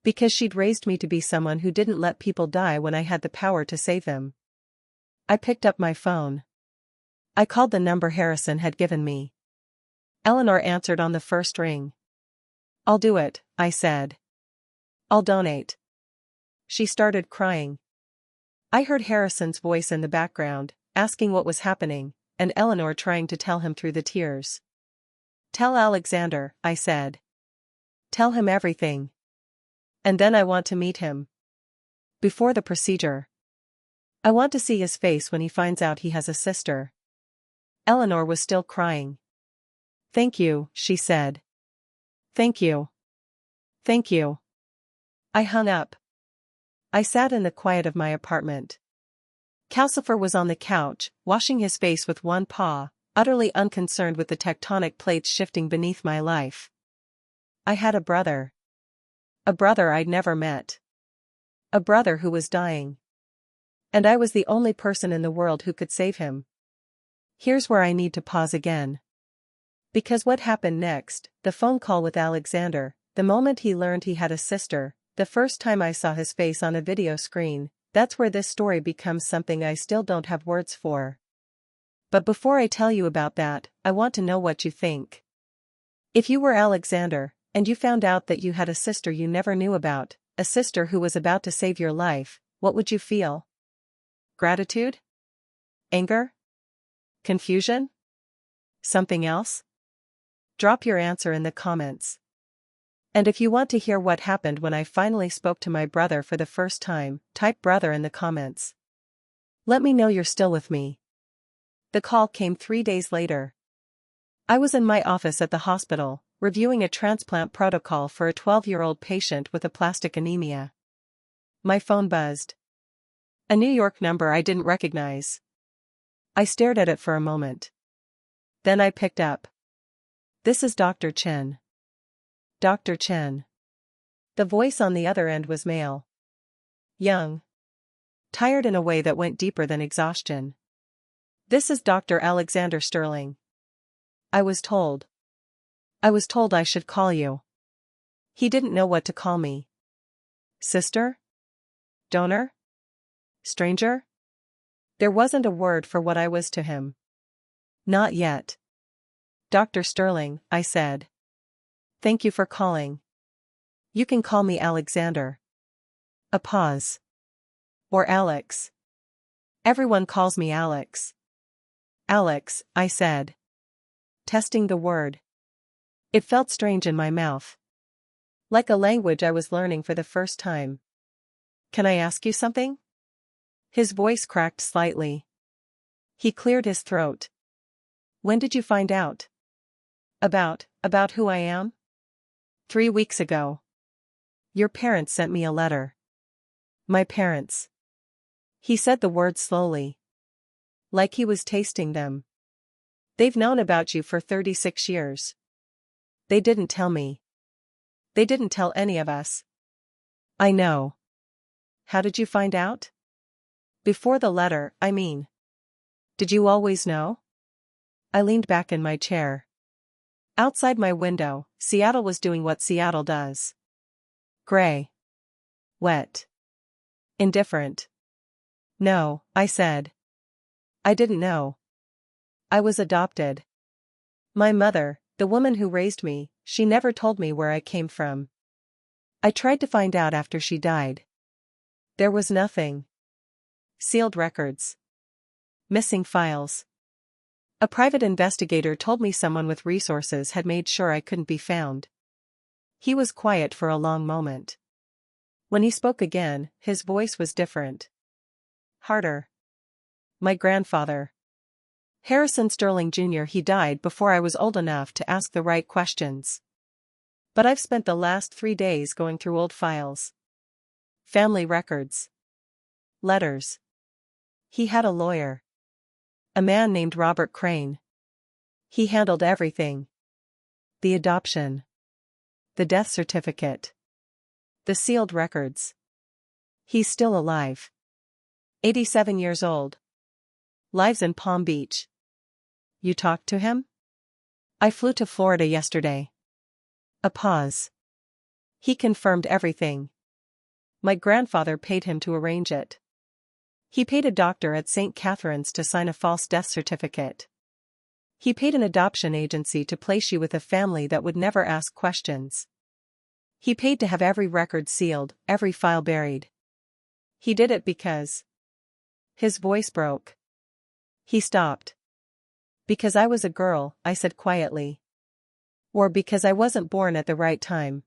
Because she'd raised me to be someone who didn't let people die when I had the power to save them. I picked up my phone. I called the number Harrison had given me. Eleanor answered on the first ring. I'll do it, I said. I'll donate. She started crying. I heard Harrison's voice in the background, asking what was happening, and Eleanor trying to tell him through the tears. Tell Alexander, I said. Tell him everything. And then I want to meet him. Before the procedure. I want to see his face when he finds out he has a sister. Eleanor was still crying. Thank you, she said. Thank you. Thank you. I hung up. I sat in the quiet of my apartment. Calcifer was on the couch, washing his face with one paw, utterly unconcerned with the tectonic plates shifting beneath my life. I had a brother. A brother I'd never met. A brother who was dying. And I was the only person in the world who could save him. Here's where I need to pause again. Because what happened next, the phone call with Alexander, the moment he learned he had a sister, the first time I saw his face on a video screen, that's where this story becomes something I still don't have words for. But before I tell you about that, I want to know what you think. If you were Alexander, and you found out that you had a sister you never knew about, a sister who was about to save your life, what would you feel? Gratitude? Anger? Confusion? Something else? Drop your answer in the comments. And if you want to hear what happened when I finally spoke to my brother for the first time, type brother in the comments. Let me know you're still with me. The call came 3 days later. I was in my office at the hospital, reviewing a transplant protocol for a 12-year-old patient with aplastic anemia. My phone buzzed. A New York number I didn't recognize. I stared at it for a moment. Then I picked up. This is Dr. Chen. Dr. Chen. The voice on the other end was male. Young. Tired in a way that went deeper than exhaustion. This is Dr. Alexander Sterling. I was told I should call you. He didn't know what to call me. Sister? Donor? Stranger? There wasn't a word for what I was to him. Not yet. Dr. Sterling, I said. Thank you for calling. You can call me Alexander. A pause. Or Alex. Everyone calls me Alex. Alex, I said. Testing the word. It felt strange in my mouth. Like a language I was learning for the first time. Can I ask you something? His voice cracked slightly. He cleared his throat. When did you find out? About who I am? 3 weeks ago. Your parents sent me a letter. My parents. He said the words slowly. Like he was tasting them. They've known about you for 36 years. They didn't tell me. They didn't tell any of us. I know. How did you find out? Before the letter, I mean. Did you always know? I leaned back in my chair. Outside my window, Seattle was doing what Seattle does. Gray. Wet. Indifferent. No, I said. I didn't know. I was adopted. My mother, the woman who raised me, she never told me where I came from. I tried to find out after she died. There was nothing. Sealed records. Missing files. A private investigator told me someone with resources had made sure I couldn't be found. He was quiet for a long moment. When he spoke again, his voice was different. Harder. My grandfather. Harrison Sterling Jr. He died before I was old enough to ask the right questions. But I've spent the last 3 days going through old files. Family records. Letters. He had a lawyer. A man named Robert Crane. He handled everything. The adoption. The death certificate. The sealed records. He's still alive. 87 years old. Lives in Palm Beach. You talked to him? I flew to Florida yesterday. A pause. He confirmed everything. My grandfather paid him to arrange it. He paid a doctor at St. Catherine's to sign a false death certificate. He paid an adoption agency to place you with a family that would never ask questions. He paid to have every record sealed, every file buried. He did it because... His voice broke. He stopped. Because I was a girl, I said quietly. Or because I wasn't born at the right time.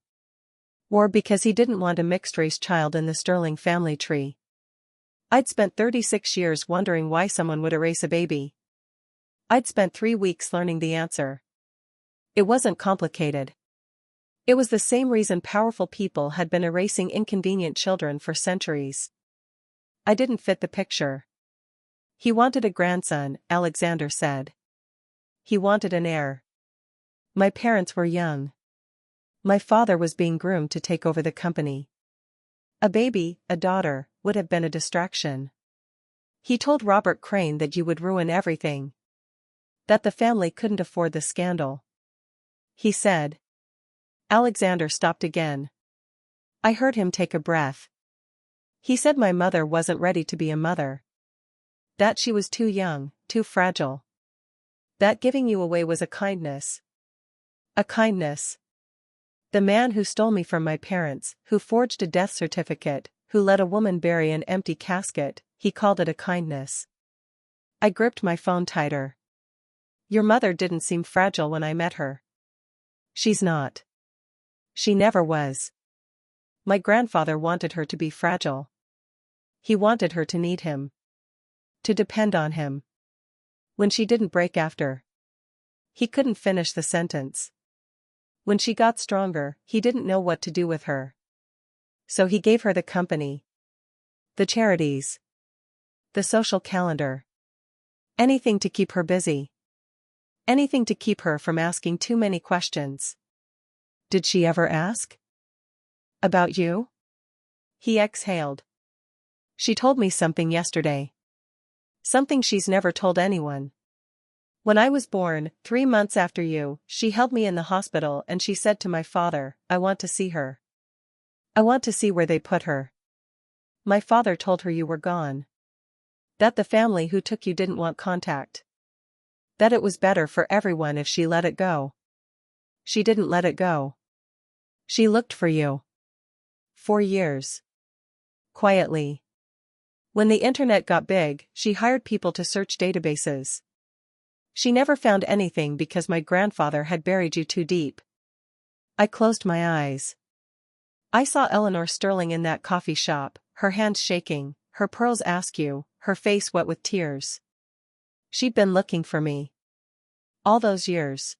Or because he didn't want a mixed-race child in the Sterling family tree. I'd spent 36 years wondering why someone would erase a baby. I'd spent 3 weeks learning the answer. It wasn't complicated. It was the same reason powerful people had been erasing inconvenient children for centuries. I didn't fit the picture. He wanted a grandson, Alexander said. He wanted an heir. My parents were young. My father was being groomed to take over the company. A baby, a daughter, would have been a distraction. He told Robert Crane that you would ruin everything. That the family couldn't afford the scandal. He said. Alexander stopped again. I heard him take a breath. He said my mother wasn't ready to be a mother. That she was too young, too fragile. That giving you away was a kindness. A kindness. The man who stole me from my parents, who forged a death certificate, who let a woman bury an empty casket, he called it a kindness. I gripped my phone tighter. Your mother didn't seem fragile when I met her. She's not. She never was. My grandfather wanted her to be fragile. He wanted her to need him. To depend on him. When she didn't break after. He couldn't finish the sentence. When she got stronger, he didn't know what to do with her. So he gave her the company. The charities. The social calendar. Anything to keep her busy. Anything to keep her from asking too many questions. Did she ever ask? About you? He exhaled. She told me something yesterday. Something she's never told anyone. When I was born, 3 months after you, she held me in the hospital and she said to my father, I want to see her. I want to see where they put her. My father told her you were gone. That the family who took you didn't want contact. That it was better for everyone if she let it go. She didn't let it go. She looked for you. 4 years. Quietly. When the internet got big, she hired people to search databases. She never found anything because my grandfather had buried you too deep. I closed my eyes. I saw Eleanor Sterling in that coffee shop, her hands shaking, her pearls askew, her face wet with tears. She'd been looking for me. All those years.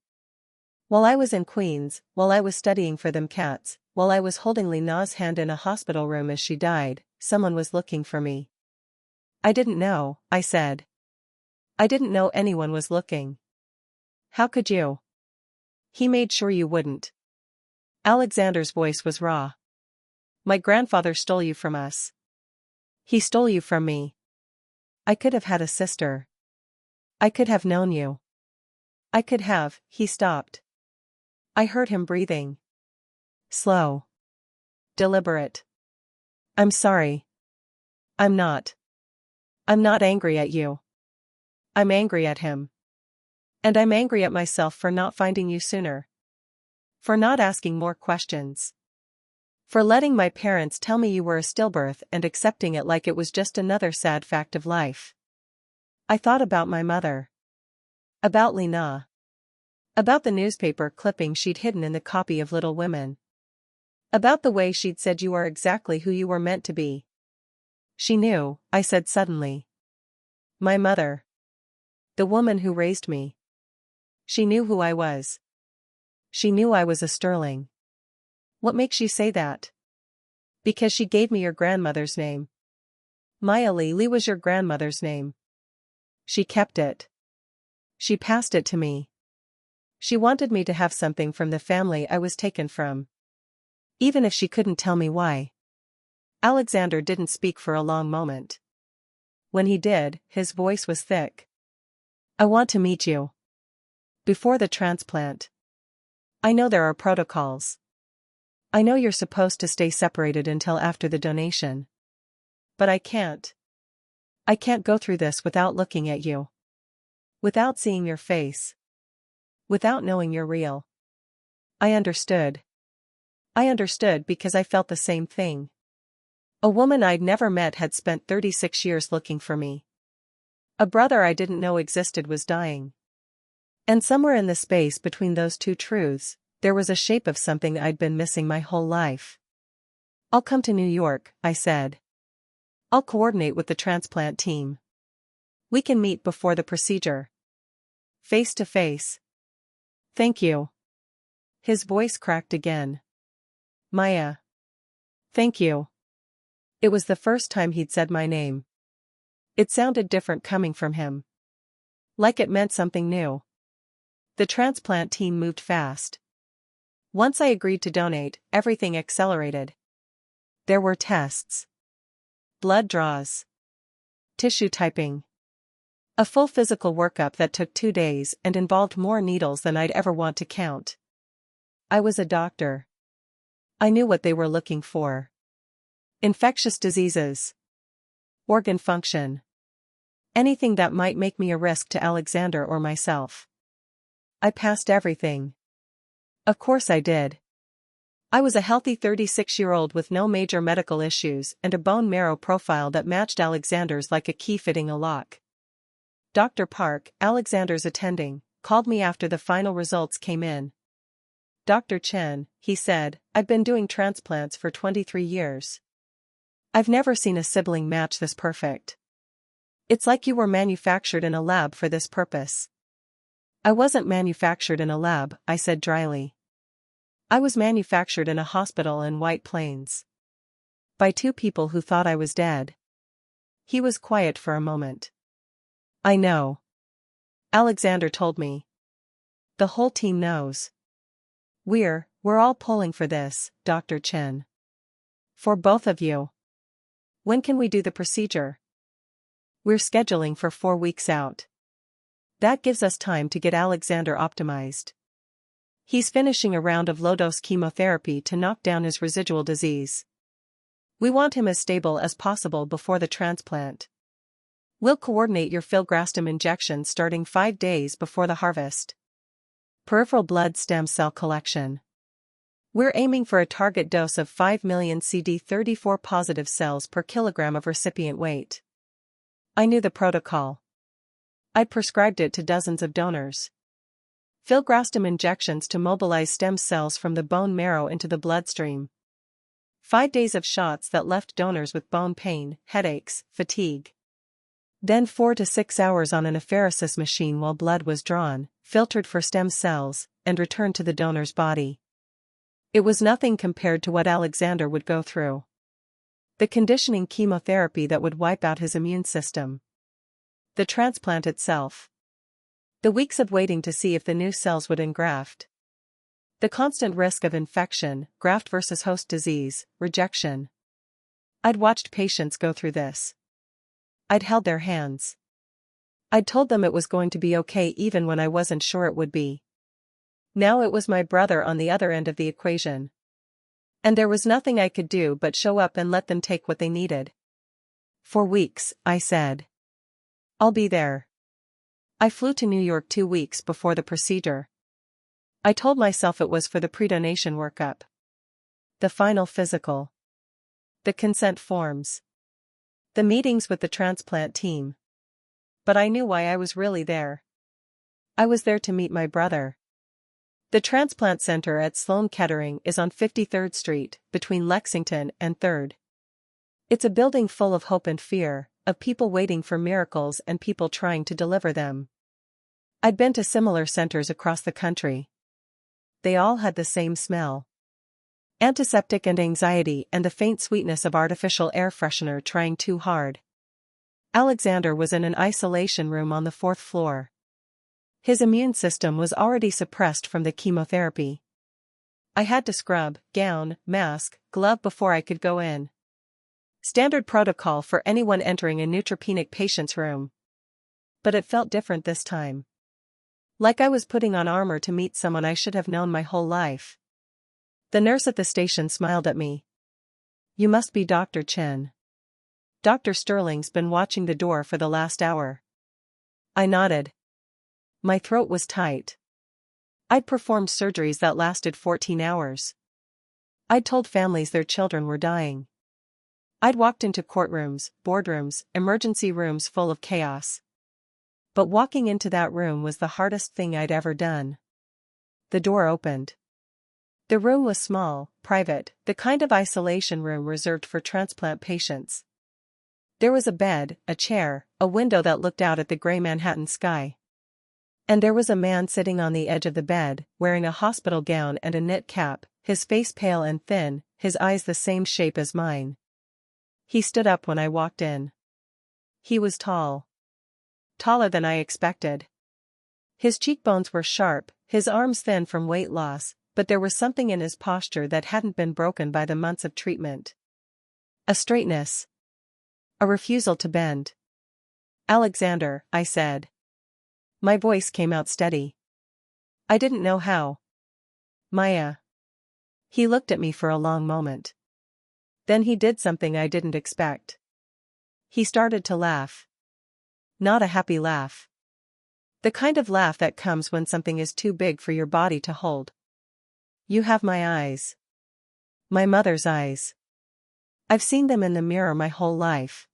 While I was in Queens, while I was studying for them cats, while I was holding Lena's hand in a hospital room as she died, someone was looking for me. I didn't know, I said. I didn't know anyone was looking. How could you? He made sure you wouldn't. Alexander's voice was raw. My grandfather stole you from us. He stole you from me. I could have had a sister. I could have known you. I could have, he stopped. I heard him breathing. Slow. Deliberate. I'm sorry. I'm not. I'm not angry at you. I'm angry at him. And I'm angry at myself for not finding you sooner. For not asking more questions. For letting my parents tell me you were a stillbirth and accepting it like it was just another sad fact of life. I thought about my mother. About Lena. About the newspaper clipping she'd hidden in the copy of Little Women. About the way she'd said you are exactly who you were meant to be. She knew, I said suddenly. My mother. The woman who raised me. She knew who I was. She knew I was a Sterling. What makes you say that? Because she gave me your grandmother's name. Maya Lee was your grandmother's name. She kept it. She passed it to me. She wanted me to have something from the family I was taken from. Even if she couldn't tell me why. Alexander didn't speak for a long moment. When he did, his voice was thick. I want to meet you. Before the transplant. I know there are protocols. I know you're supposed to stay separated until after the donation. But I can't. I can't go through this without looking at you. Without seeing your face. Without knowing you're real. I understood. I understood because I felt the same thing. A woman I'd never met had spent 36 years looking for me. A brother I didn't know existed was dying. And somewhere in the space between those two truths, there was a shape of something I'd been missing my whole life. I'll come to New York, I said. I'll coordinate with the transplant team. We can meet before the procedure. Face to face. Thank you. His voice cracked again. Maya. Thank you. It was the first time he'd said my name. It sounded different coming from him. Like it meant something new. The transplant team moved fast. Once I agreed to donate, everything accelerated. There were tests. Blood draws. Tissue typing. A full physical workup that took 2 days and involved more needles than I'd ever want to count. I was a doctor. I knew what they were looking for. Infectious diseases. Organ function. Anything that might make me a risk to Alexander or myself. I passed everything. Of course I did. I was a healthy 36-year-old with no major medical issues and a bone marrow profile that matched Alexander's like a key fitting a lock. Dr. Park, Alexander's attending, called me after the final results came in. Dr. Chen, he said, I've been doing transplants for 23 years. I've never seen a sibling match this perfect. It's like you were manufactured in a lab for this purpose. I wasn't manufactured in a lab, I said dryly. I was manufactured in a hospital in White Plains. By 2 people who thought I was dead. He was quiet for a moment. I know. Alexander told me. The whole team knows. We're all pulling for this, Dr. Chen. For both of you. When can we do the procedure? We're scheduling for 4 weeks out. That gives us time to get Alexander optimized. He's finishing a round of low-dose chemotherapy to knock down his residual disease. We want him as stable as possible before the transplant. We'll coordinate your filgrastim injection starting 5 days before the harvest. Peripheral blood stem cell collection. We're aiming for a target dose of 5 million CD34 positive cells per kilogram of recipient weight. I knew the protocol. I'd prescribed it to dozens of donors. Filgrastim injections to mobilize stem cells from the bone marrow into the bloodstream. 5 days of shots that left donors with bone pain, headaches, fatigue. Then 4 to 6 hours on an apheresis machine while blood was drawn, filtered for stem cells, and returned to the donor's body. It was nothing compared to what Alexander would go through. The conditioning chemotherapy that would wipe out his immune system. The transplant itself. The weeks of waiting to see if the new cells would engraft. The constant risk of infection, graft versus host disease, rejection. I'd watched patients go through this. I'd held their hands. I'd told them it was going to be okay even when I wasn't sure it would be. Now it was my brother on the other end of the equation. And there was nothing I could do but show up and let them take what they needed. For weeks, I said. I'll be there. I flew to New York 2 weeks before the procedure. I told myself it was for the predonation workup. The final physical. The consent forms. The meetings with the transplant team. But I knew why I was really there. I was there to meet my brother. The transplant center at Sloan Kettering is on 53rd Street, between Lexington and 3rd. It's a building full of hope and fear, of people waiting for miracles and people trying to deliver them. I'd been to similar centers across the country. They all had the same smell. Antiseptic and anxiety and the faint sweetness of artificial air freshener trying too hard. Alexander was in an isolation room on the 4th floor. His immune system was already suppressed from the chemotherapy. I had to scrub, gown, mask, glove before I could go in. Standard protocol for anyone entering a neutropenic patient's room. But it felt different this time. Like I was putting on armor to meet someone I should have known my whole life. The nurse at the station smiled at me. "You must be Dr. Chen. Dr. Sterling's been watching the door for the last hour." I nodded. My throat was tight. I'd performed surgeries that lasted 14 hours. I'd told families their children were dying. I'd walked into courtrooms, boardrooms, emergency rooms full of chaos. But walking into that room was the hardest thing I'd ever done. The door opened. The room was small, private, the kind of isolation room reserved for transplant patients. There was a bed, a chair, a window that looked out at the gray Manhattan sky. And there was a man sitting on the edge of the bed, wearing a hospital gown and a knit cap, his face pale and thin, his eyes the same shape as mine. He stood up when I walked in. He was tall. Taller than I expected. His cheekbones were sharp, his arms thin from weight loss, but there was something in his posture that hadn't been broken by the months of treatment. A straightness. A refusal to bend. "Alexander," I said. My voice came out steady. I didn't know how. "Maya." He looked at me for a long moment. Then he did something I didn't expect. He started to laugh. Not a happy laugh. The kind of laugh that comes when something is too big for your body to hold. "You have my eyes. My mother's eyes. I've seen them in the mirror my whole life.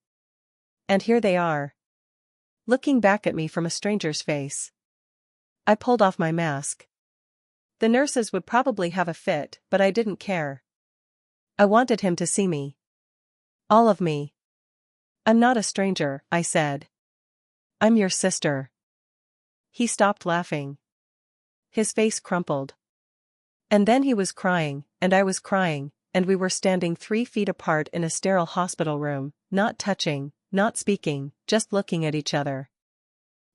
And here they are. Looking back at me from a stranger's face." I pulled off my mask. The nurses would probably have a fit, but I didn't care. I wanted him to see me. All of me. "I'm not a stranger," I said. "I'm your sister." He stopped laughing. His face crumpled. And then he was crying, and I was crying, and we were standing 3 feet apart in a sterile hospital room, not touching, not speaking, just looking at each other.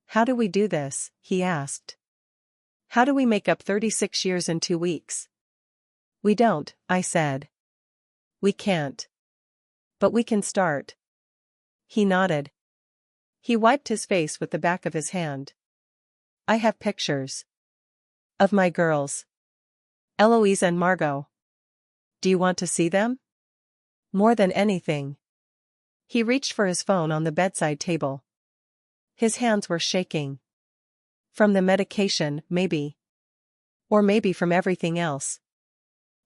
"How do we do this?" he asked. "How do we make up 36 years in 2 weeks?" "We don't," I said. "We can't. But we can start." He nodded. He wiped his face with the back of his hand. "I have pictures. Of my girls. Eloise and Margot. Do you want to see them?" "More than anything." He reached for his phone on the bedside table. His hands were shaking. From the medication, maybe. Or maybe from everything else.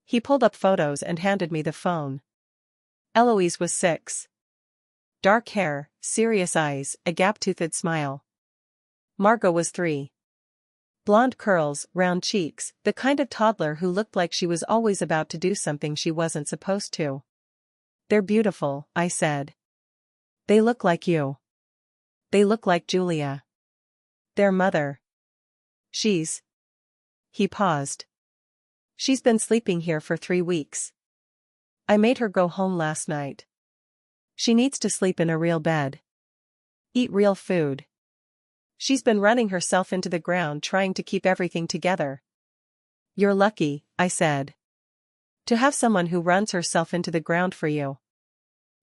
He pulled up photos and handed me the phone. Eloise was 6. Dark hair, serious eyes, a gap-toothed smile. Margot was 3. Blonde curls, round cheeks, the kind of toddler who looked like she was always about to do something she wasn't supposed to. "They're beautiful," I said. "They look like you. They look like Julia. Their mother. She's..." He paused. "She's been sleeping here for 3 weeks. I made her go home last night. She needs to sleep in a real bed. Eat real food. She's been running herself into the ground trying to keep everything together." "You're lucky," I said. "To have someone who runs herself into the ground for you."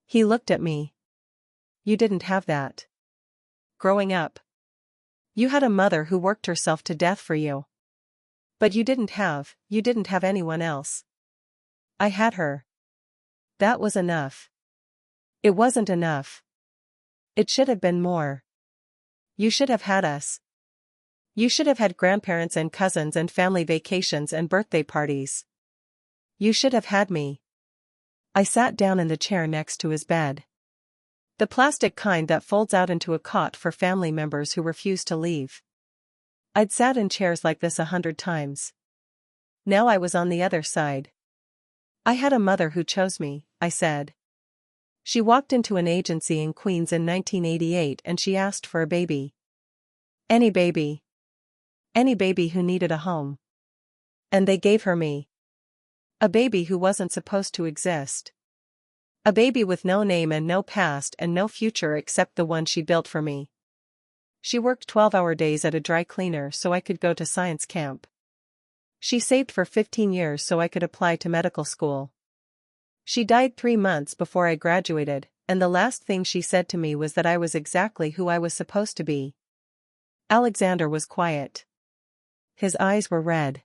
He looked at me. "You didn't have that. Growing up. You had a mother who worked herself to death for you. But you didn't have anyone else." "I had her. That was enough." "It wasn't enough. It should have been more. You should have had us." You should have had grandparents and cousins and family vacations and birthday parties. You should have had me. I sat down in the chair next to his bed. The plastic kind that folds out into a cot for family members who refuse to leave. I'd sat in chairs like this 100 times. Now I was on the other side. I had a mother who chose me, I said. She walked into an agency in Queens in 1988 and she asked for a baby. Any baby. Any baby who needed a home. And they gave her me. A baby who wasn't supposed to exist. A baby with no name and no past and no future except the one she built for me. She worked 12-hour days at a dry cleaner so I could go to science camp. She saved for 15 years so I could apply to medical school. She died 3 months before I graduated, and the last thing she said to me was that I was exactly who I was supposed to be. Alexander was quiet. His eyes were red.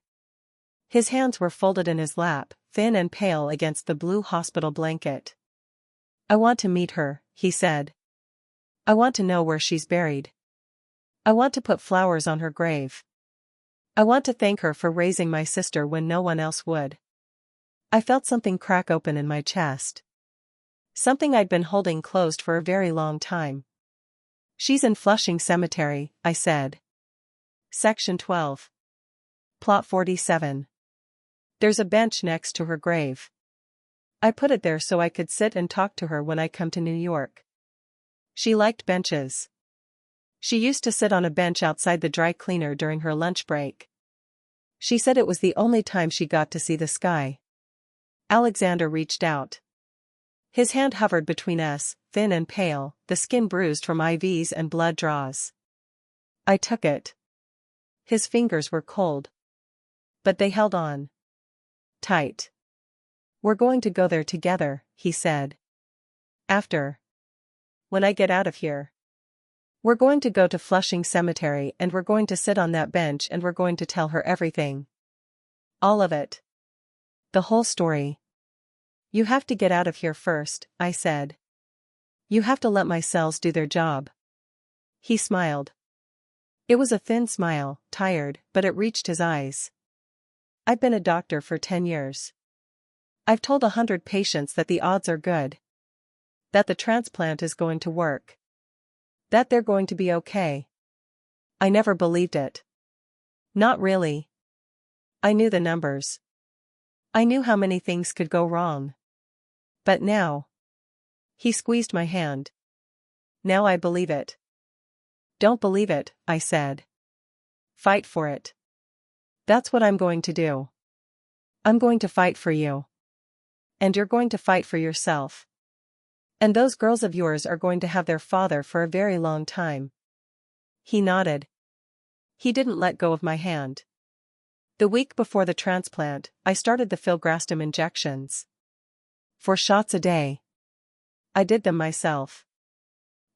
His hands were folded in his lap, thin and pale against the blue hospital blanket. I want to meet her, he said. I want to know where she's buried. I want to put flowers on her grave. I want to thank her for raising my sister when no one else would. I felt something crack open in my chest. Something I'd been holding closed for a very long time. She's in Flushing Cemetery, I said. Section 12. Plot 47. There's a bench next to her grave. I put it there so I could sit and talk to her when I come to New York. She liked benches. She used to sit on a bench outside the dry cleaner during her lunch break. She said it was the only time she got to see the sky. Alexander reached out. His hand hovered between us, thin and pale, the skin bruised from IVs and blood draws. I took it. His fingers were cold. But they held on. Tight. We're going to go there together, he said. After. When I get out of here. We're going to go to Flushing Cemetery and we're going to sit on that bench and we're going to tell her everything. All of it. The whole story. You have to get out of here first, I said. You have to let my cells do their job. He smiled. It was a thin smile, tired, but it reached his eyes. I've been a doctor for 10 years. I've told 100 patients that the odds are good. That the transplant is going to work. That they're going to be okay. I never believed it. Not really. I knew the numbers. I knew how many things could go wrong. But now. He squeezed my hand. Now I believe it. Don't believe it, I said. Fight for it. That's what I'm going to do. I'm going to fight for you. And you're going to fight for yourself. And those girls of yours are going to have their father for a very long time. He nodded. He didn't let go of my hand. The week before the transplant, I started the filgrastim injections. 4 shots a day. I did them myself.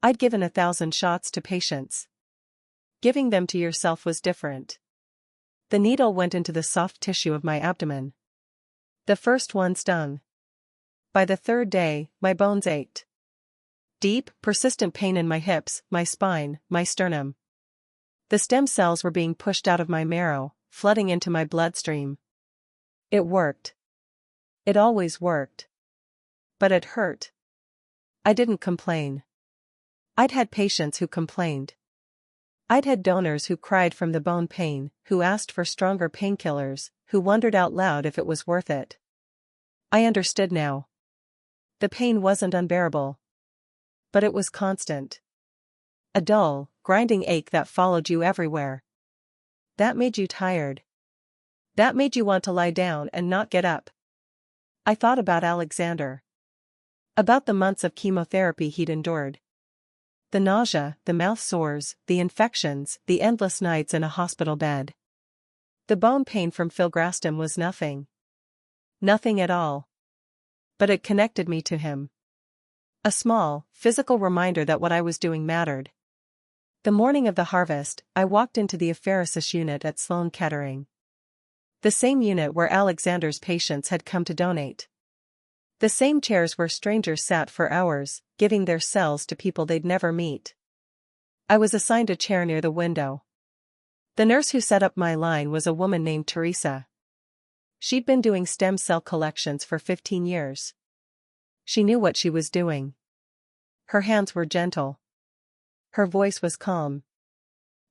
I'd given 1,000 shots to patients. Giving them to yourself was different. The needle went into the soft tissue of my abdomen. The first one stung. By the 3rd day, my bones ached. Deep, persistent pain in my hips, my spine, my sternum. The stem cells were being pushed out of my marrow, flooding into my bloodstream. It worked. It always worked. But it hurt. I didn't complain. I'd had patients who complained. I'd had donors who cried from the bone pain, who asked for stronger painkillers, who wondered out loud if it was worth it. I understood now. The pain wasn't unbearable. But it was constant. A dull, grinding ache that followed you everywhere. That made you tired. That made you want to lie down and not get up. I thought about Alexander. About the months of chemotherapy he'd endured. The nausea, the mouth sores, the infections, the endless nights in a hospital bed. The bone pain from filgrastim was nothing. Nothing at all. But it connected me to him. A small, physical reminder that what I was doing mattered. The morning of the harvest, I walked into the apheresis unit at Sloan Kettering. The same unit where Alexander's patients had come to donate. The same chairs where strangers sat for hours, giving their cells to people they'd never meet. I was assigned a chair near the window. The nurse who set up my line was a woman named Teresa. She'd been doing stem cell collections for 15 years. She knew what she was doing. Her hands were gentle. Her voice was calm.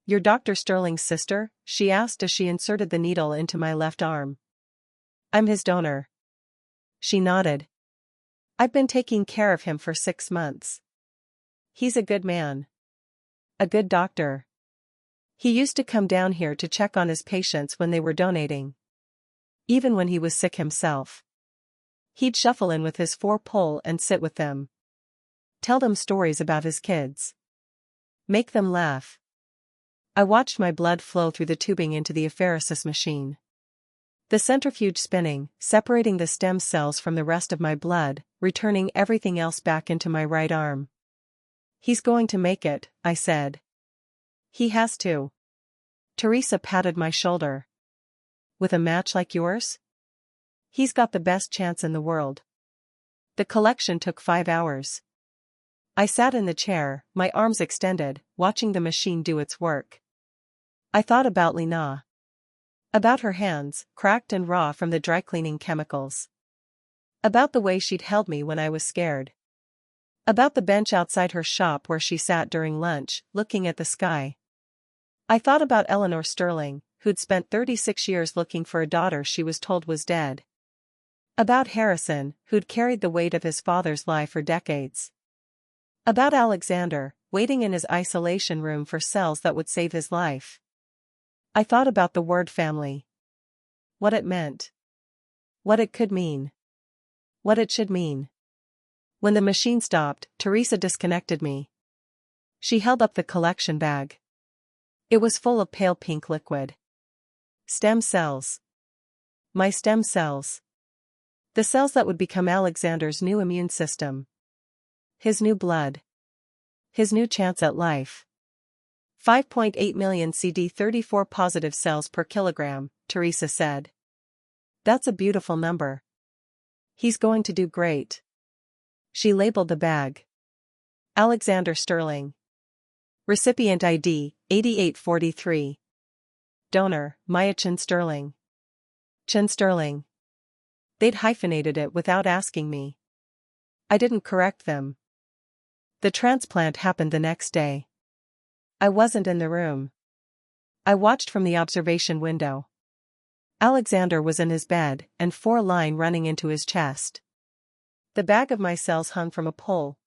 "You're Dr. Sterling's sister?" she asked as she inserted the needle into my left arm. "I'm his donor." She nodded. "I've been taking care of him for 6 months. He's a good man. A good doctor. He used to come down here to check on his patients when they were donating. Even when he was sick himself. He'd shuffle in with his 4-pole and sit with them. Tell them stories about his kids. Make them laugh." I watched my blood flow through the tubing into the apheresis machine. The centrifuge spinning, separating the stem cells from the rest of my blood, returning everything else back into my right arm. "He's going to make it," I said. "He has to." Teresa patted my shoulder. "With a match like yours? He's got the best chance in the world." The collection took 5 hours. I sat in the chair, my arms extended, watching the machine do its work. I thought about Lena. About her hands, cracked and raw from the dry-cleaning chemicals. About the way she'd held me when I was scared. About the bench outside her shop where she sat during lunch, looking at the sky. I thought about Eleanor Sterling, who'd spent 36 years looking for a daughter she was told was dead. About Harrison, who'd carried the weight of his father's lie for decades. About Alexander, waiting in his isolation room for cells that would save his life. I thought about the word family. What it meant. What it could mean. What it should mean. When the machine stopped, Teresa disconnected me. She held up the collection bag. It was full of pale pink liquid. Stem cells. My stem cells. The cells that would become Alexander's new immune system. His new blood. His new chance at life. 5.8 million CD34 positive cells per kilogram, Teresa said. "That's a beautiful number. He's going to do great." She labeled the bag. Alexander Sterling. Recipient ID, 8843. Donor, Maya Chen Sterling. Chen Sterling. They'd hyphenated it without asking me. I didn't correct them. The transplant happened the next day. I wasn't in the room. I watched from the observation window. Alexander was in his bed, and 4 line running into his chest. The bag of my cells hung from a pole.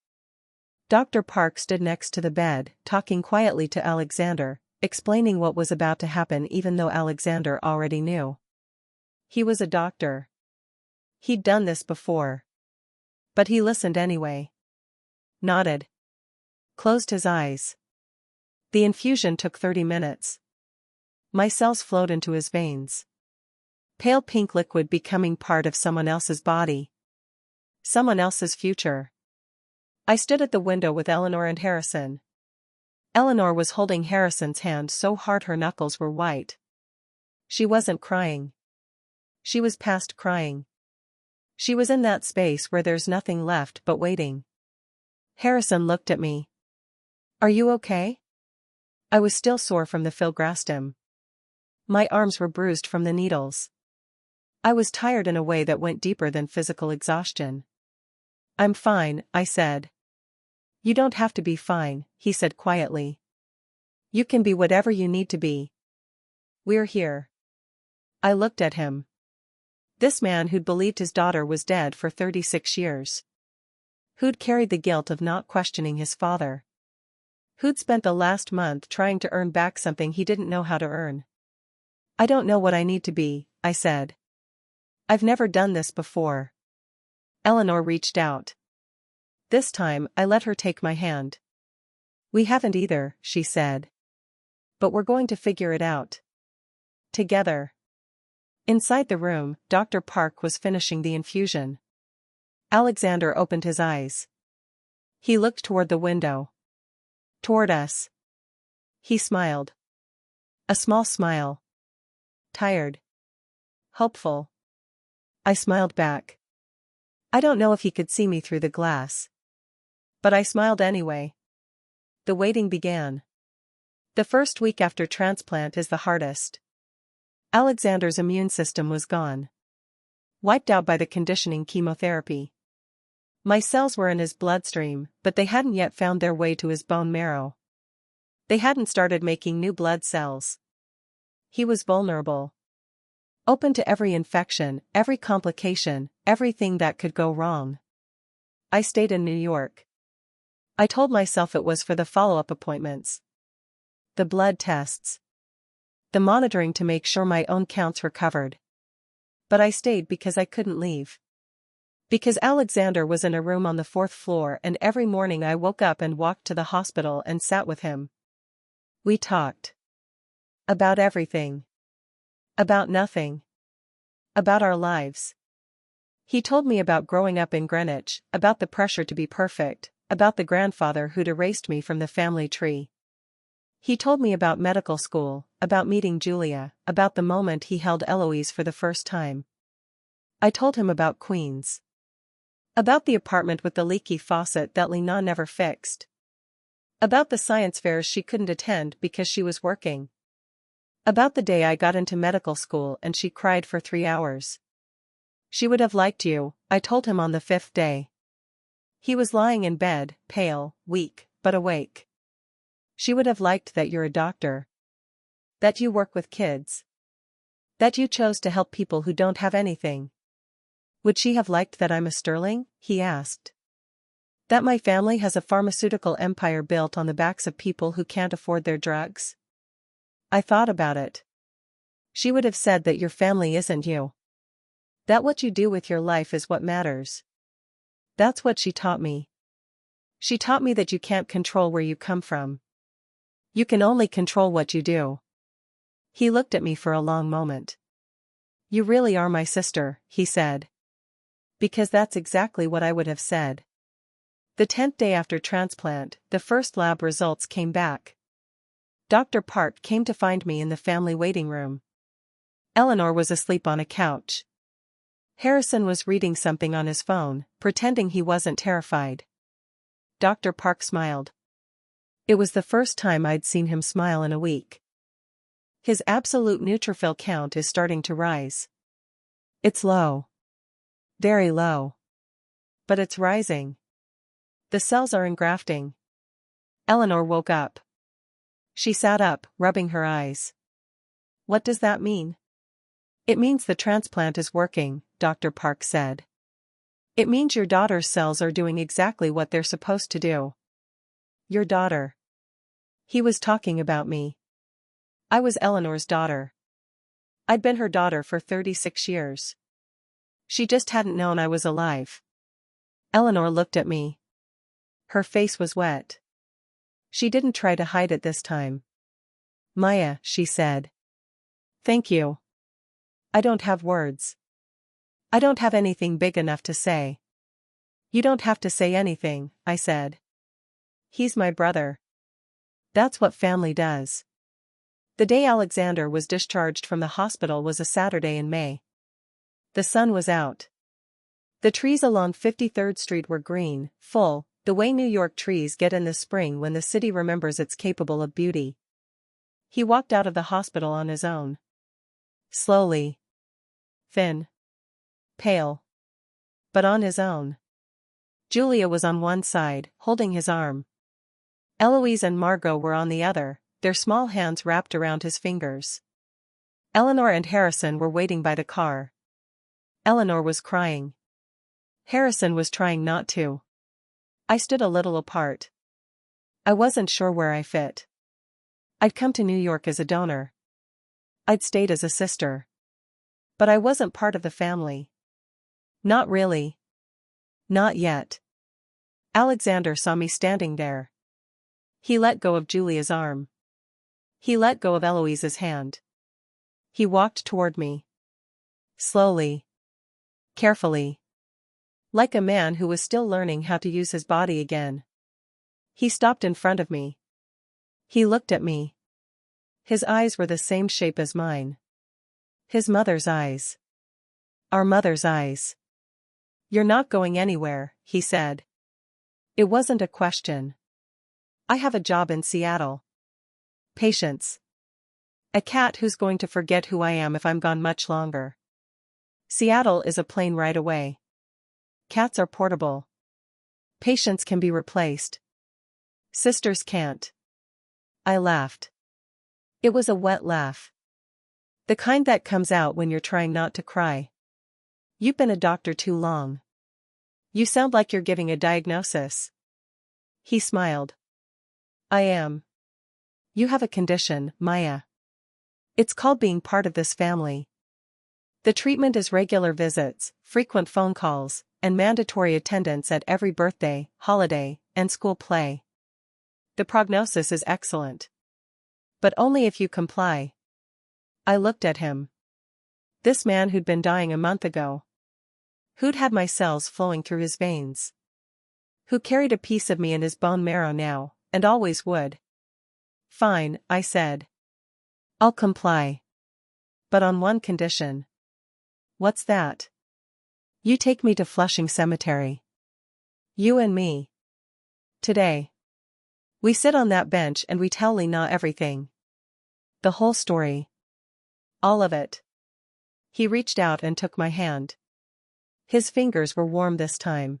Dr. Park stood next to the bed, talking quietly to Alexander, explaining what was about to happen even though Alexander already knew. He was a doctor. He'd done this before. But he listened anyway. Nodded. Closed his eyes. The infusion took 30 minutes. My cells flowed into his veins. Pale pink liquid becoming part of someone else's body. Someone else's future. I stood at the window with Eleanor and Harrison. Eleanor was holding Harrison's hand so hard her knuckles were white. She wasn't crying. She was past crying. She was in that space where there's nothing left but waiting. Harrison looked at me. "Are you okay?" I was still sore from the filgrastim. My arms were bruised from the needles. I was tired in a way that went deeper than physical exhaustion. "I'm fine," I said. "You don't have to be fine," he said quietly. "You can be whatever you need to be. We're here." I looked at him. This man who'd believed his daughter was dead for 36 years. Who'd carried the guilt of not questioning his father. Who'd spent the last month trying to earn back something he didn't know how to earn. "I don't know what I need to be," I said. "I've never done this before." Eleanor reached out. This time, I let her take my hand. "We haven't either," she said. "But we're going to figure it out. Together." Inside the room, Dr. Park was finishing the infusion. Alexander opened his eyes. He looked toward the window. Toward us. He smiled. A small smile. Tired. Hopeful. I smiled back. I don't know if he could see me through the glass. But I smiled anyway. The waiting began. The first week after transplant is the hardest. Alexander's immune system was gone. Wiped out by the conditioning chemotherapy. My cells were in his bloodstream, but they hadn't yet found their way to his bone marrow. They hadn't started making new blood cells. He was vulnerable. Open to every infection, every complication, everything that could go wrong. I stayed in New York. I told myself it was for the follow-up appointments. The blood tests. The monitoring to make sure my own counts were covered. But I stayed because I couldn't leave. Because Alexander was in a room on the 4th floor, and every morning I woke up and walked to the hospital and sat with him. We talked. About everything. About nothing. About our lives. He told me about growing up in Greenwich, about the pressure to be perfect, about the grandfather who'd erased me from the family tree. He told me about medical school, about meeting Julia, about the moment he held Eloise for the first time. I told him about Queens. About the apartment with the leaky faucet that Lena never fixed. About the science fairs she couldn't attend because she was working. About the day I got into medical school and she cried for 3 hours. She would have liked you, I told him on the 5th day. He was lying in bed, pale, weak, but awake. She would have liked that you're a doctor. That you work with kids. That you chose to help people who don't have anything. Would she have liked that I'm a sterling? He asked. That my family has a pharmaceutical empire built on the backs of people who can't afford their drugs? I thought about it. She would have said that your family isn't you. That what you do with your life is what matters. That's what she taught me. She taught me that you can't control where you come from. You can only control what you do. He looked at me for a long moment. You really are my sister, he said. Because that's exactly what I would have said. The 10th day after transplant, the first lab results came back. Dr. Park came to find me in the family waiting room. Eleanor was asleep on a couch. Harrison was reading something on his phone, pretending he wasn't terrified. Dr. Park smiled. It was the first time I'd seen him smile in a week. His absolute neutrophil count is starting to rise. It's low. Very low. But it's rising. The cells are engrafting. Eleanor woke up. She sat up, rubbing her eyes. What does that mean? It means the transplant is working, Dr. Park said. It means your daughter's cells are doing exactly what they're supposed to do. Your daughter. He was talking about me. I was Eleanor's daughter. I'd been her daughter for 36 years. She just hadn't known I was alive. Eleanor looked at me. Her face was wet. She didn't try to hide it this time. Maya, she said. Thank you. I don't have words. I don't have anything big enough to say. You don't have to say anything, I said. He's my brother. That's what family does. The day Alexander was discharged from the hospital was a Saturday in May. The sun was out. The trees along 53rd Street were green, full, the way New York trees get in the spring when the city remembers it's capable of beauty. He walked out of the hospital on his own. Slowly. Thin. Pale. But on his own. Julia was on one side, holding his arm. Eloise and Margot were on the other, their small hands wrapped around his fingers. Eleanor and Harrison were waiting by the car. Eleanor was crying. Harrison was trying not to. I stood a little apart. I wasn't sure where I fit. I'd come to New York as a donor. I'd stayed as a sister. But I wasn't part of the family. Not really. Not yet. Alexander saw me standing there. He let go of Julia's arm. He let go of Eloise's hand. He walked toward me. Slowly. Carefully. Like a man who was still learning how to use his body again. He stopped in front of me. He looked at me. His eyes were the same shape as mine. His mother's eyes. Our mother's eyes. You're not going anywhere, he said. It wasn't a question. I have a job in Seattle. Patience. A cat who's going to forget who I am if I'm gone much longer. Seattle is a plane ride away. Cats are portable. Patience can be replaced. Sisters can't. I laughed. It was a wet laugh. The kind that comes out when you're trying not to cry. You've been a doctor too long. You sound like you're giving a diagnosis. He smiled. I am. You have a condition, Maya. It's called being part of this family. The treatment is regular visits, frequent phone calls, and mandatory attendance at every birthday, holiday, and school play. The prognosis is excellent. But only if you comply. I looked at him. This man who'd been dying a month ago. Who'd had my cells flowing through his veins. Who carried a piece of me in his bone marrow now, and always would. Fine, I said. I'll comply. But on one condition. What's that? You take me to Flushing Cemetery. You and me. Today. We sit on that bench and we tell Lena everything. The whole story. All of it. He reached out and took my hand. His fingers were warm this time.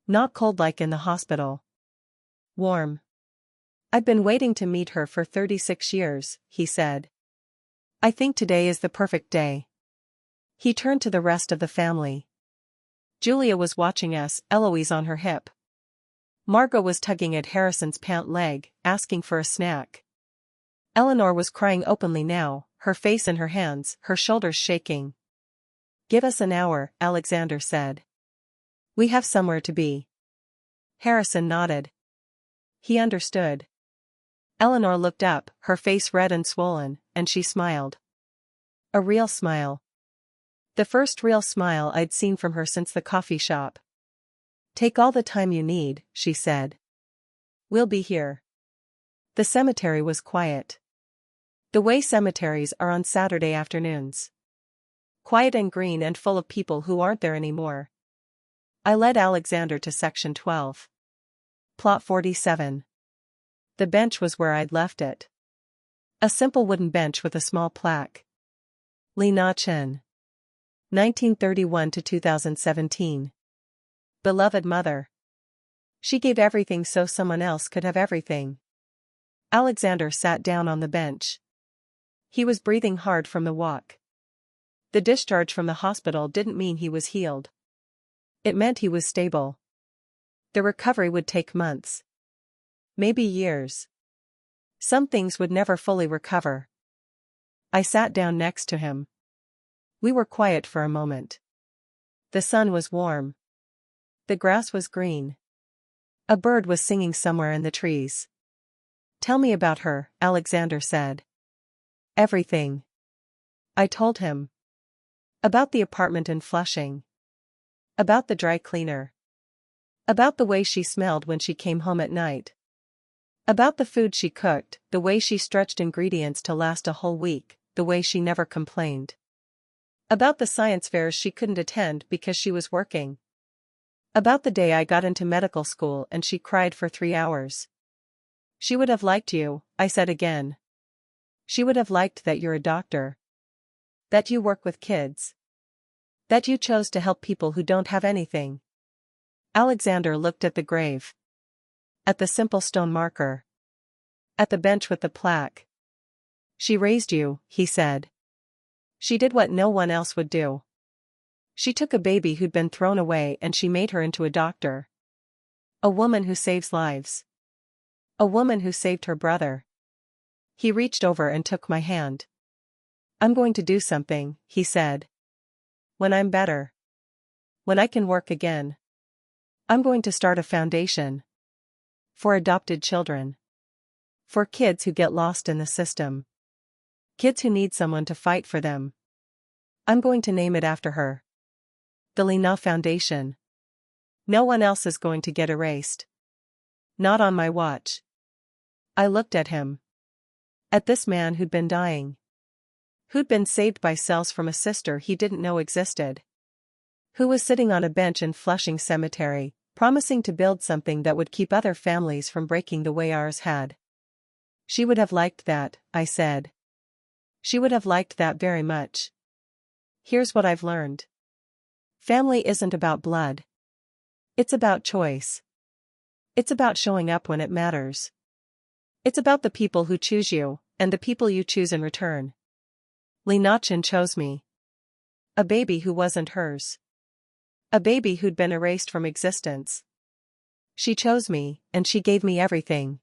Not cold like in the hospital. Warm. I've been waiting to meet her for 36 years, he said. I think today is the perfect day. He turned to the rest of the family. Julia was watching us, Eloise on her hip. Margot was tugging at Harrison's pant leg, asking for a snack. Eleanor was crying openly now, her face in her hands, her shoulders shaking. Give us an hour, Alexander said. We have somewhere to be. Harrison nodded. He understood. Eleanor looked up, her face red and swollen, and she smiled. A real smile. The first real smile I'd seen from her since the coffee shop. Take all the time you need, she said. We'll be here. The cemetery was quiet. The way cemeteries are on Saturday afternoons. Quiet and green and full of people who aren't there anymore. I led Alexander to section 12. Plot 47. The bench was where I'd left it. A simple wooden bench with a small plaque. Lena Chen. 1931 to 2017. Beloved mother. She gave everything so someone else could have everything. Alexander sat down on the bench. He was breathing hard from the walk. The discharge from the hospital didn't mean he was healed. It meant he was stable. The recovery would take months. Maybe years. Some things would never fully recover. I sat down next to him. We were quiet for a moment. The sun was warm. The grass was green. A bird was singing somewhere in the trees. Tell me about her, Alexander said. Everything. I told him. About the apartment in Flushing. About the dry cleaner. About the way she smelled when she came home at night. About the food she cooked, the way she stretched ingredients to last a whole week, the way she never complained. About the science fairs she couldn't attend because she was working. About the day I got into medical school and she cried for 3 hours. She would have liked you, I said again. She would have liked that you're a doctor. That you work with kids. That you chose to help people who don't have anything. Alexander looked at the grave. At the simple stone marker. At the bench with the plaque. She raised you, he said. She did what no one else would do. She took a baby who'd been thrown away and she made her into a doctor. A woman who saves lives. A woman who saved her brother. He reached over and took my hand. I'm going to do something, he said. When I'm better. When I can work again. I'm going to start a foundation. For adopted children. For kids who get lost in the system. Kids who need someone to fight for them. I'm going to name it after her. The Lena Foundation. No one else is going to get erased. Not on my watch. I looked at him. At this man who'd been dying. Who'd been saved by cells from a sister he didn't know existed. Who was sitting on a bench in Flushing Cemetery, promising to build something that would keep other families from breaking the way ours had. She would have liked that, I said. She would have liked that very much. Here's what I've learned. Family isn't about blood. It's about choice. It's about showing up when it matters. It's about the people who choose you, and the people you choose in return. Leukemia chose me. A baby who wasn't hers. A baby who'd been erased from existence. She chose me, and she gave me everything.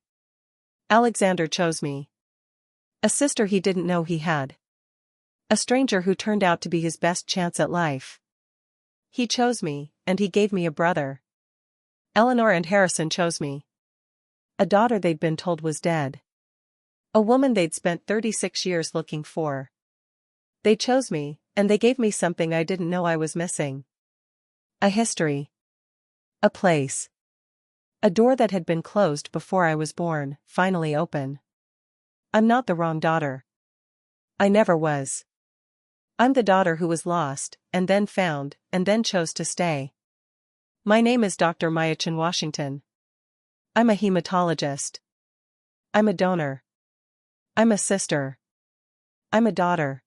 Alexander chose me. A sister he didn't know he had. A stranger who turned out to be his best chance at life. He chose me, and he gave me a brother. Eleanor and Harrison chose me. A daughter they'd been told was dead. A woman they'd spent 36 years looking for. They chose me, and they gave me something I didn't know I was missing. A history. A place. A door that had been closed before I was born, finally open. I'm not the wrong daughter. I never was. I'm the daughter who was lost, and then found, and then chose to stay. My name is Dr. Myachin Washington. I'm a hematologist. I'm a donor. I'm a sister. I'm a daughter.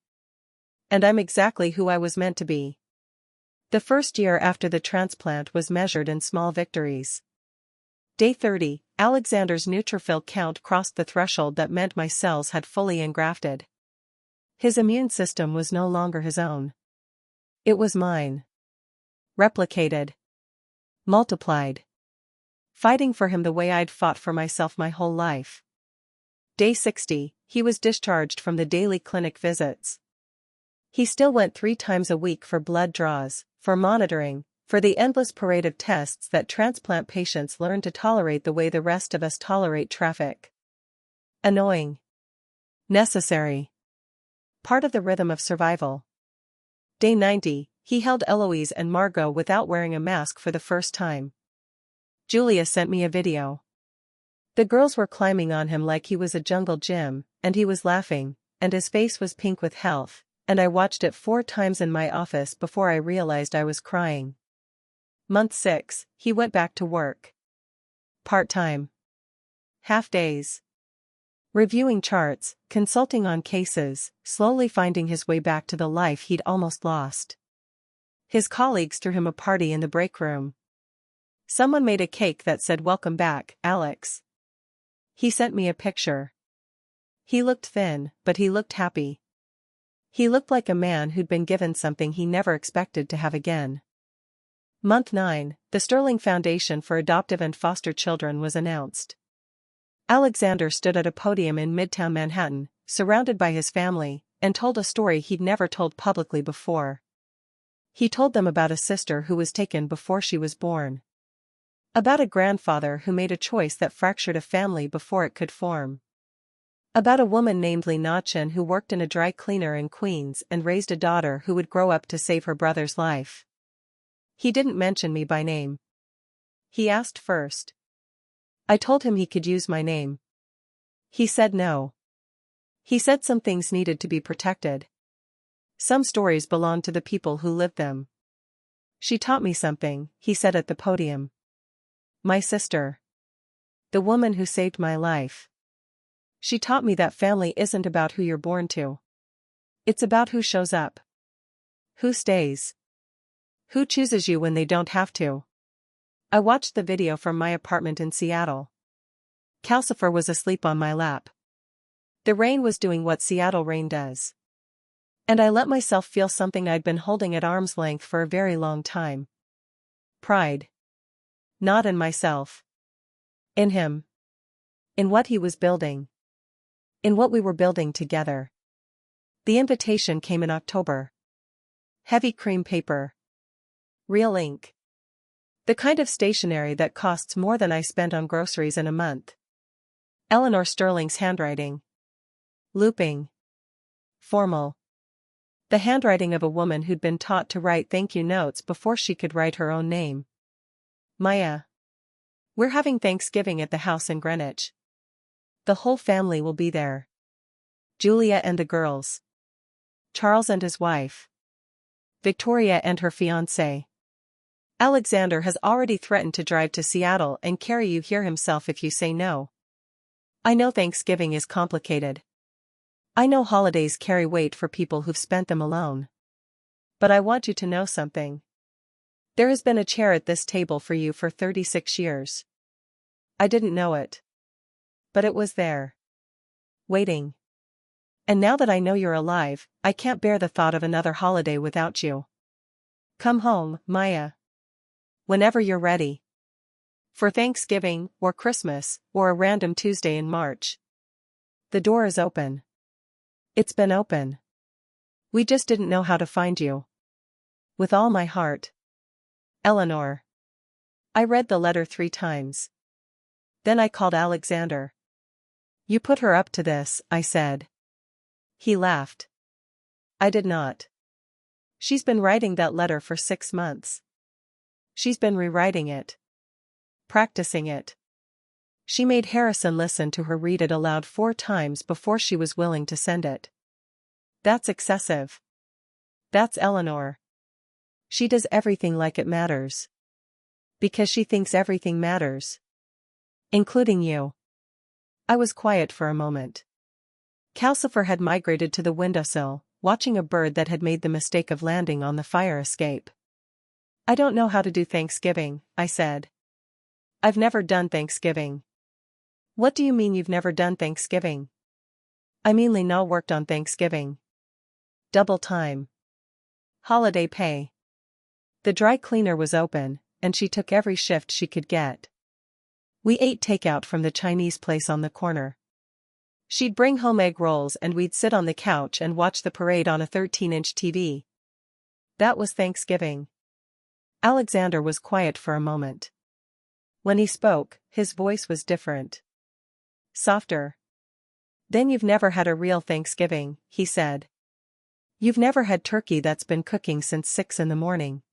And I'm exactly who I was meant to be. The first year after the transplant was measured in small victories. Day 30, Alexander's neutrophil count crossed the threshold that meant my cells had fully engrafted. His immune system was no longer his own. It was mine. Replicated. Multiplied. Fighting for him the way I'd fought for myself my whole life. Day 60, he was discharged from the daily clinic visits. He still went 3 times a week for blood draws, for monitoring, for the endless parade of tests that transplant patients learn to tolerate the way the rest of us tolerate traffic. Annoying. Necessary. Part of the rhythm of survival. Day 90, he held Eloise and Margot without wearing a mask for the first time. Julia sent me a video. The girls were climbing on him like he was a jungle gym, and he was laughing, and his face was pink with health, and I watched it 4 times in my office before I realized I was crying. Month 6, he went back to work. Part-time. Half days. Reviewing charts, consulting on cases, slowly finding his way back to the life he'd almost lost. His colleagues threw him a party in the break room. Someone made a cake that said "Welcome back, Alex." He sent me a picture. He looked thin, but he looked happy. He looked like a man who'd been given something he never expected to have again. Month 9, the Sterling Foundation for Adoptive and Foster Children was announced. Alexander stood at a podium in Midtown Manhattan, surrounded by his family, and told a story he'd never told publicly before. He told them about a sister who was taken before she was born. About a grandfather who made a choice that fractured a family before it could form. About a woman named Leukemia who worked in a dry cleaner in Queens and raised a daughter who would grow up to save her brother's life. He didn't mention me by name. He asked first. I told him he could use my name. He said no. He said some things needed to be protected. Some stories belonged to the people who lived them. She taught me something, he said at the podium. My sister. The woman who saved my life. She taught me that family isn't about who you're born to. It's about who shows up. Who stays. Who chooses you when they don't have to. I watched the video from my apartment in Seattle. Calcifer was asleep on my lap. The rain was doing what Seattle rain does. And I let myself feel something I'd been holding at arm's length for a very long time. Pride. Not in myself. In him. In what he was building. In what we were building together. The invitation came in October. Heavy cream paper. Real ink. The kind of stationery that costs more than I spent on groceries in a month. Eleanor Sterling's handwriting. Looping. Formal. The handwriting of a woman who'd been taught to write thank you notes before she could write her own name. Maya. We're having Thanksgiving at the house in Greenwich. The whole family will be there. Julia and the girls. Charles and his wife. Victoria and her fiancé. Alexander has already threatened to drive to Seattle and carry you here himself if you say no. I know Thanksgiving is complicated. I know holidays carry weight for people who've spent them alone. But I want you to know something. There has been a chair at this table for you for 36 years. I didn't know it. But it was there. Waiting. And now that I know you're alive, I can't bear the thought of another holiday without you. Come home, Maya. Whenever you're ready. For Thanksgiving, or Christmas, or a random Tuesday in March. The door is open. It's been open. We just didn't know how to find you. With all my heart. Eleanor. I read the letter 3 times. Then I called Alexander. You put her up to this, I said. He laughed. I did not. She's been writing that letter for 6 months. She's been rewriting it. Practicing it. She made Harrison listen to her read it aloud 4 times before she was willing to send it. That's excessive. That's Eleanor. She does everything like it matters. Because she thinks everything matters. Including you. I was quiet for a moment. Calcifer had migrated to the windowsill, watching a bird that had made the mistake of landing on the fire escape. I don't know how to do Thanksgiving, I said. I've never done Thanksgiving. What do you mean you've never done Thanksgiving? I meanly not worked on Thanksgiving. Double time. Holiday pay. The dry cleaner was open, and she took every shift she could get. We ate takeout from the Chinese place on the corner. She'd bring home egg rolls and we'd sit on the couch and watch the parade on a 13-inch TV. That was Thanksgiving. Alexander was quiet for a moment. When he spoke, his voice was different. Softer. Then you've never had a real Thanksgiving, he said. You've never had turkey that's been cooking since 6 in the morning.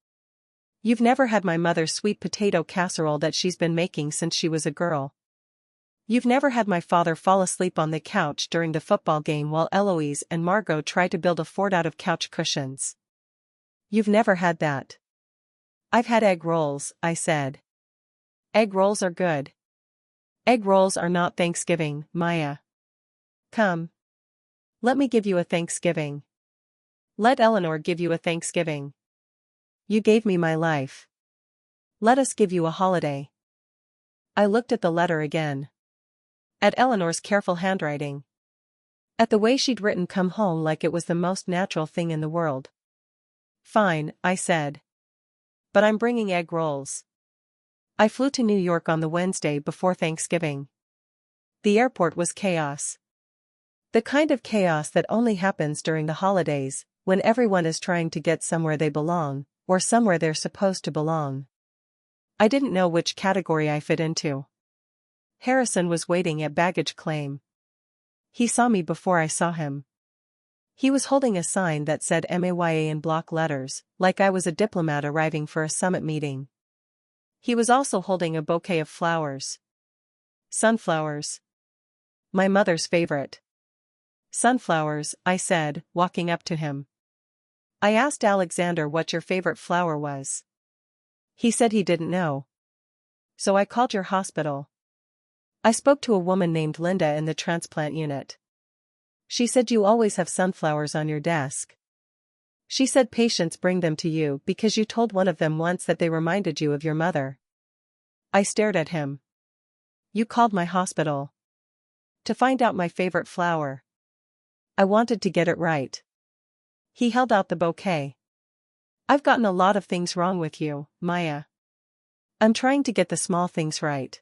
You've never had my mother's sweet potato casserole that she's been making since she was a girl. You've never had my father fall asleep on the couch during the football game while Eloise and Margot try to build a fort out of couch cushions. You've never had that. I've had egg rolls, I said. Egg rolls are good. Egg rolls are not Thanksgiving, Maya. Come. Let me give you a Thanksgiving. Let Eleanor give you a Thanksgiving. You gave me my life. Let us give you a holiday. I looked at the letter again. At Eleanor's careful handwriting. At the way she'd written come home like it was the most natural thing in the world. Fine, I said. But I'm bringing egg rolls. I flew to New York on the Wednesday before Thanksgiving. The airport was chaos. The kind of chaos that only happens during the holidays, when everyone is trying to get somewhere they belong, or somewhere they're supposed to belong. I didn't know which category I fit into. Harrison was waiting at baggage claim. He saw me before I saw him. He was holding a sign that said MAYA in block letters, like I was a diplomat arriving for a summit meeting. He was also holding a bouquet of flowers. Sunflowers. My mother's favorite. Sunflowers, I said, walking up to him. I asked Alexander what your favorite flower was. He said he didn't know. So I called your hospital. I spoke to a woman named Linda in the transplant unit. She said you always have sunflowers on your desk. She said patients bring them to you because you told one of them once that they reminded you of your mother. I stared at him. You called my hospital. To find out my favorite flower. I wanted to get it right. He held out the bouquet. I've gotten a lot of things wrong with you, Maya. I'm trying to get the small things right.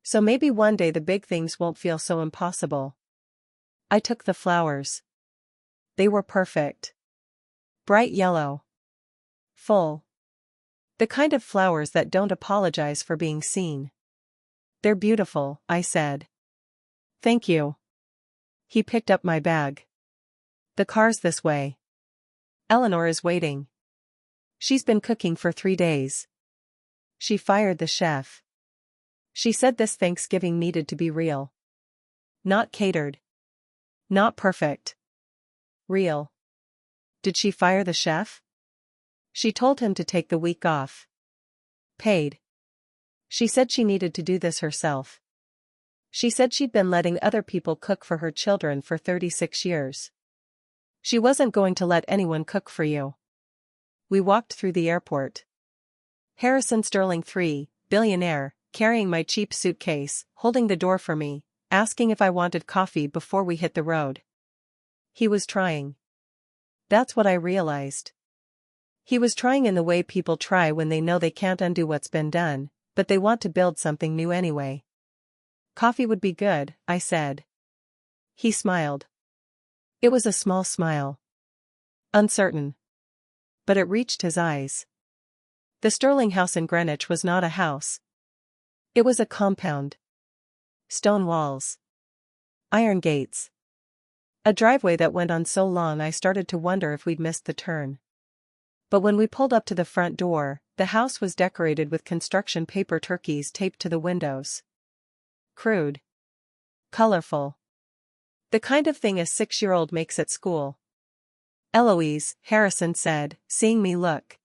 So maybe one day the big things won't feel so impossible. I took the flowers. They were perfect. Bright yellow. Full. The kind of flowers that don't apologize for being seen. They're beautiful, I said. Thank you. He picked up my bag. The car's this way. Eleanor is waiting. She's been cooking for 3 days. She fired the chef. She said this Thanksgiving needed to be real. Not catered. Not perfect. Real. Did she fire the chef? She told him to take the week off. Paid. She said she needed to do this herself. She said she'd been letting other people cook for her children for 36 years. She wasn't going to let anyone cook for you. We walked through the airport. Harrison Sterling III, billionaire, carrying my cheap suitcase, holding the door for me, asking if I wanted coffee before we hit the road. He was trying. That's what I realized. He was trying in the way people try when they know they can't undo what's been done, but they want to build something new anyway. Coffee would be good, I said. He smiled. It was a small smile. Uncertain. But it reached his eyes. The Sterling house in Greenwich was not a house. It was a compound. Stone walls. Iron gates. A driveway that went on so long I started to wonder if we'd missed the turn. But when we pulled up to the front door, the house was decorated with construction paper turkeys taped to the windows. Crude. Colorful. The kind of thing a 6-year-old makes at school. Eloise, Harrison said, seeing me look.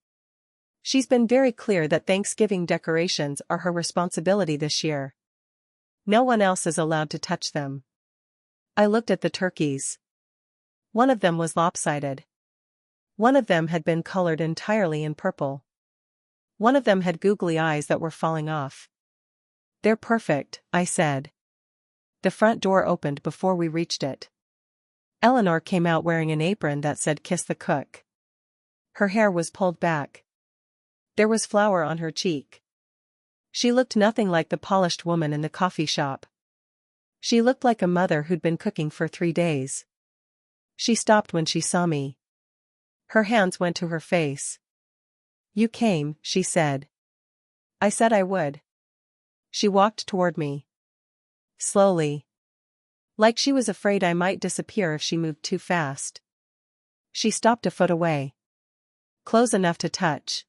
She's been very clear that Thanksgiving decorations are her responsibility this year. No one else is allowed to touch them. I looked at the turkeys. One of them was lopsided. One of them had been colored entirely in purple. One of them had googly eyes that were falling off. They're perfect, I said. The front door opened before we reached it. Eleanor came out wearing an apron that said "Kiss the Cook." Her hair was pulled back. There was flour on her cheek. She looked nothing like the polished woman in the coffee shop. She looked like a mother who'd been cooking for 3 days. She stopped when she saw me. Her hands went to her face. "You came," she said. I said I would. She walked toward me. Slowly. Like she was afraid I might disappear if she moved too fast. She stopped a foot away. Close enough to touch.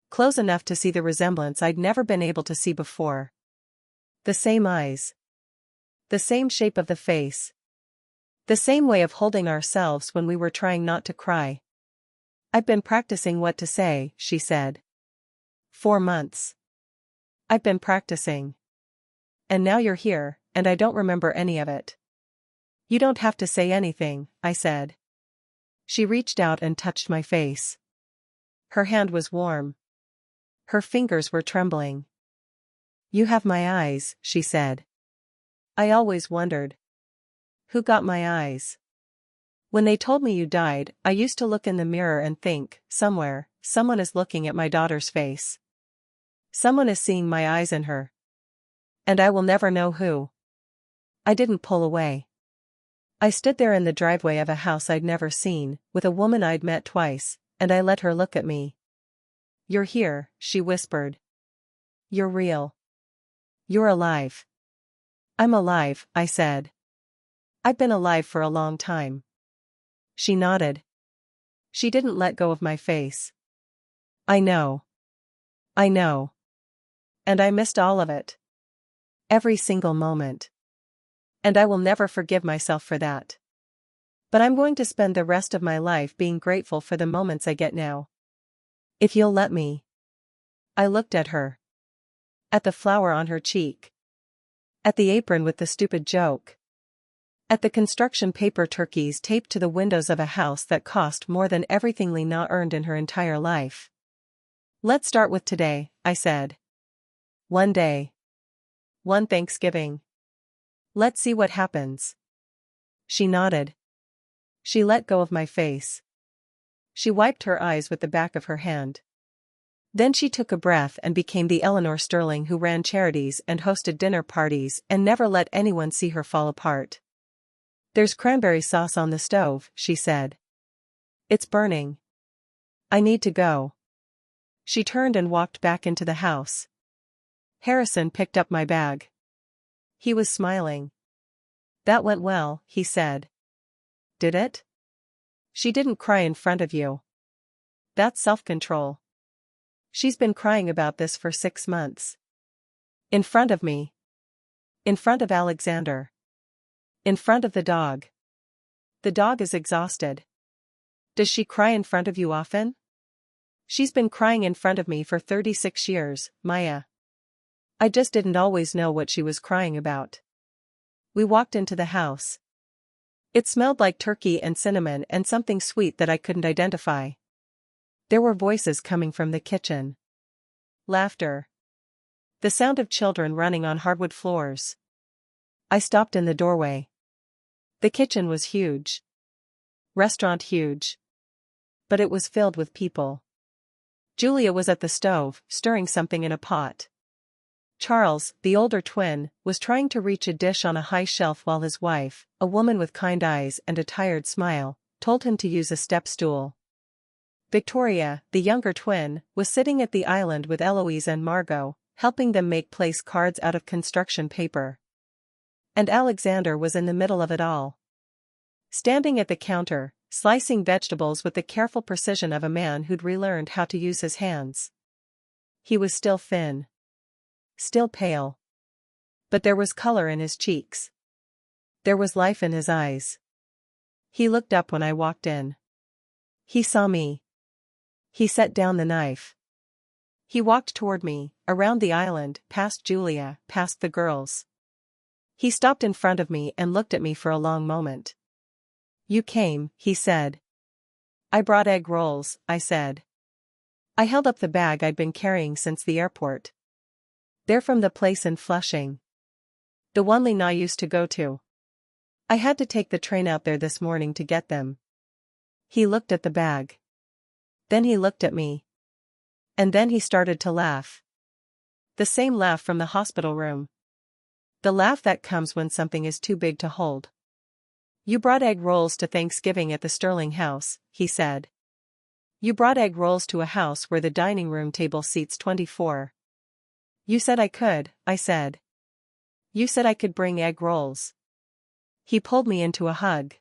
Close enough to see the resemblance I'd never been able to see before. The same eyes. The same shape of the face. The same way of holding ourselves when we were trying not to cry. "I've been practicing what to say," she said. 4 months. I've been practicing. And now you're here, and I don't remember any of it. You don't have to say anything, I said. She reached out and touched my face. Her hand was warm. Her fingers were trembling. "You have my eyes," she said. I always wondered. Who got my eyes? When they told me you died, I used to look in the mirror and think, somewhere, someone is looking at my daughter's face. Someone is seeing my eyes in her. And I will never know who. I didn't pull away. I stood there in the driveway of a house I'd never seen, with a woman I'd met twice, and I let her look at me. "You're here," she whispered. "You're real. You're alive." "I'm alive," I said. "I've been alive for a long time." She nodded. She didn't let go of my face. "I know. I know. And I missed all of it. Every single moment. And I will never forgive myself for that. But I'm going to spend the rest of my life being grateful for the moments I get now. If you'll let me." I looked at her. At the flower on her cheek. At the apron with the stupid joke. At the construction paper turkeys taped to the windows of a house that cost more than everything Lena earned in her entire life. "Let's start with today," I said. "One day. One Thanksgiving. Let's see what happens." She nodded. She let go of my face. She wiped her eyes with the back of her hand. Then she took a breath and became the Eleanor Sterling who ran charities and hosted dinner parties and never let anyone see her fall apart. "There's cranberry sauce on the stove," she said. "It's burning. I need to go." She turned and walked back into the house. Harrison picked up my bag. He was smiling. "That went well," he said. "Did it? She didn't cry in front of you. That's self-control. She's been crying about this for 6 months. In front of me. In front of Alexander. In front of the dog. The dog is exhausted. Does she cry in front of you often?" "She's been crying in front of me for 36 years, Maya. I just didn't always know what she was crying about." We walked into the house. It smelled like turkey and cinnamon and something sweet that I couldn't identify. There were voices coming from the kitchen. Laughter. The sound of children running on hardwood floors. I stopped in the doorway. The kitchen was huge. Restaurant huge. But it was filled with people. Julia was at the stove, stirring something in a pot. Charles, the older twin, was trying to reach a dish on a high shelf while his wife, a woman with kind eyes and a tired smile, told him to use a step stool. Victoria, the younger twin, was sitting at the island with Eloise and Margot, helping them make place cards out of construction paper. And Alexander was in the middle of it all. Standing at the counter, slicing vegetables with the careful precision of a man who'd relearned how to use his hands. He was still thin. Still pale. But there was color in his cheeks. There was life in his eyes. He looked up when I walked in. He saw me. He set down the knife. He walked toward me, around the island, past Julia, past the girls. He stopped in front of me and looked at me for a long moment. "You came," he said. "I brought egg rolls," I said. I held up the bag I'd been carrying since the airport. "They're from the place in Flushing. The one Lena used to go to. I had to take the train out there this morning to get them." He looked at the bag. Then he looked at me. And then he started to laugh. The same laugh from the hospital room. The laugh that comes when something is too big to hold. "You brought egg rolls to Thanksgiving at the Sterling house," he said. "You brought egg rolls to a house where the dining room table seats 24. You said I could," I said. "You said I could bring egg rolls." He pulled me into a hug.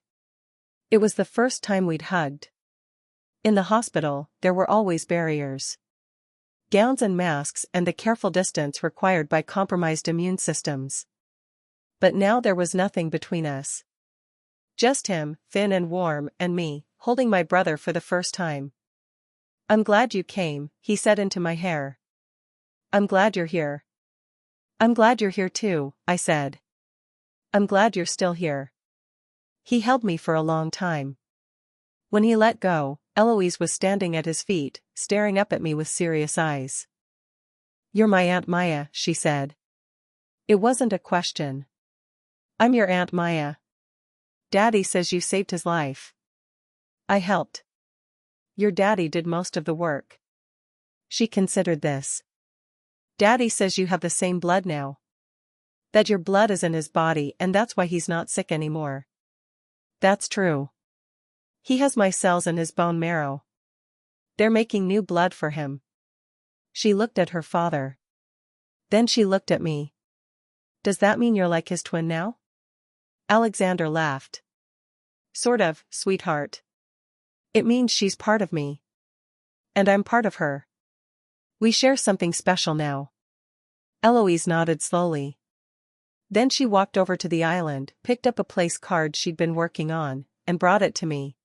It was the first time we'd hugged. In the hospital, there were always barriers. Gowns and masks and the careful distance required by compromised immune systems. But now there was nothing between us. Just him, thin and warm, and me, holding my brother for the first time. "I'm glad you came," he said into my hair. "I'm glad you're here." "I'm glad you're here too," I said. "I'm glad you're still here." He held me for a long time. When he let go, Eloise was standing at his feet, staring up at me with serious eyes. "You're my Aunt Maya," she said. It wasn't a question. "I'm your Aunt Maya. Daddy says you saved his life." I helped. "Your daddy did most of the work." She considered this. "Daddy says you have the same blood now. That your blood is in his body and that's why he's not sick anymore." "That's true. He has my cells in his bone marrow. They're making new blood for him." She looked at her father. Then she looked at me. "Does that mean you're like his twin now?" Alexander laughed. "Sort of, sweetheart. It means she's part of me. And I'm part of her. We share something special now." Eloise nodded slowly. Then she walked over to the island, picked up a place card she'd been working on, and brought it to me.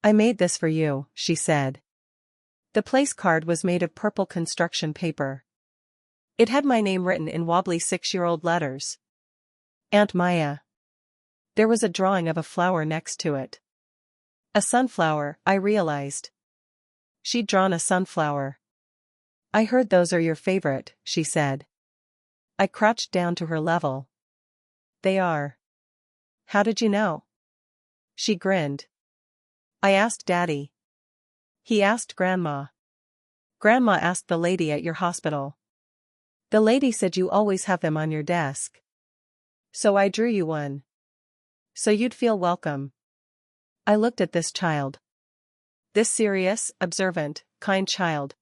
"I made this for you," she said. The place card was made of purple construction paper. It had my name written in wobbly 6-year-old letters. Aunt Maya. There was a drawing of a flower next to it. A sunflower, I realized. She'd drawn a sunflower. "I heard those are your favorite," she said. I crouched down to her level. "They are." "How did you know?" She grinned. "I asked Daddy. He asked Grandma. Grandma asked the lady at your hospital. The lady said you always have them on your desk. So I drew you one. So you'd feel welcome." I looked at this child. This serious, observant, kind child.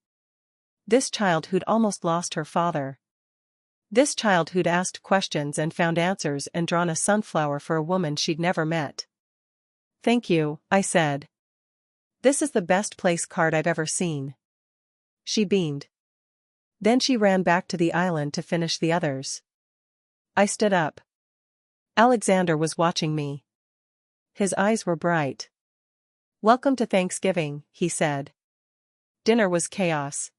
This child who'd almost lost her father. This child who'd asked questions and found answers and drawn a sunflower for a woman she'd never met. "Thank you," I said. "This is the best place card I've ever seen." She beamed. Then she ran back to the island to finish the others. I stood up. Alexander was watching me. His eyes were bright. "Welcome to Thanksgiving," he said. Dinner was chaos.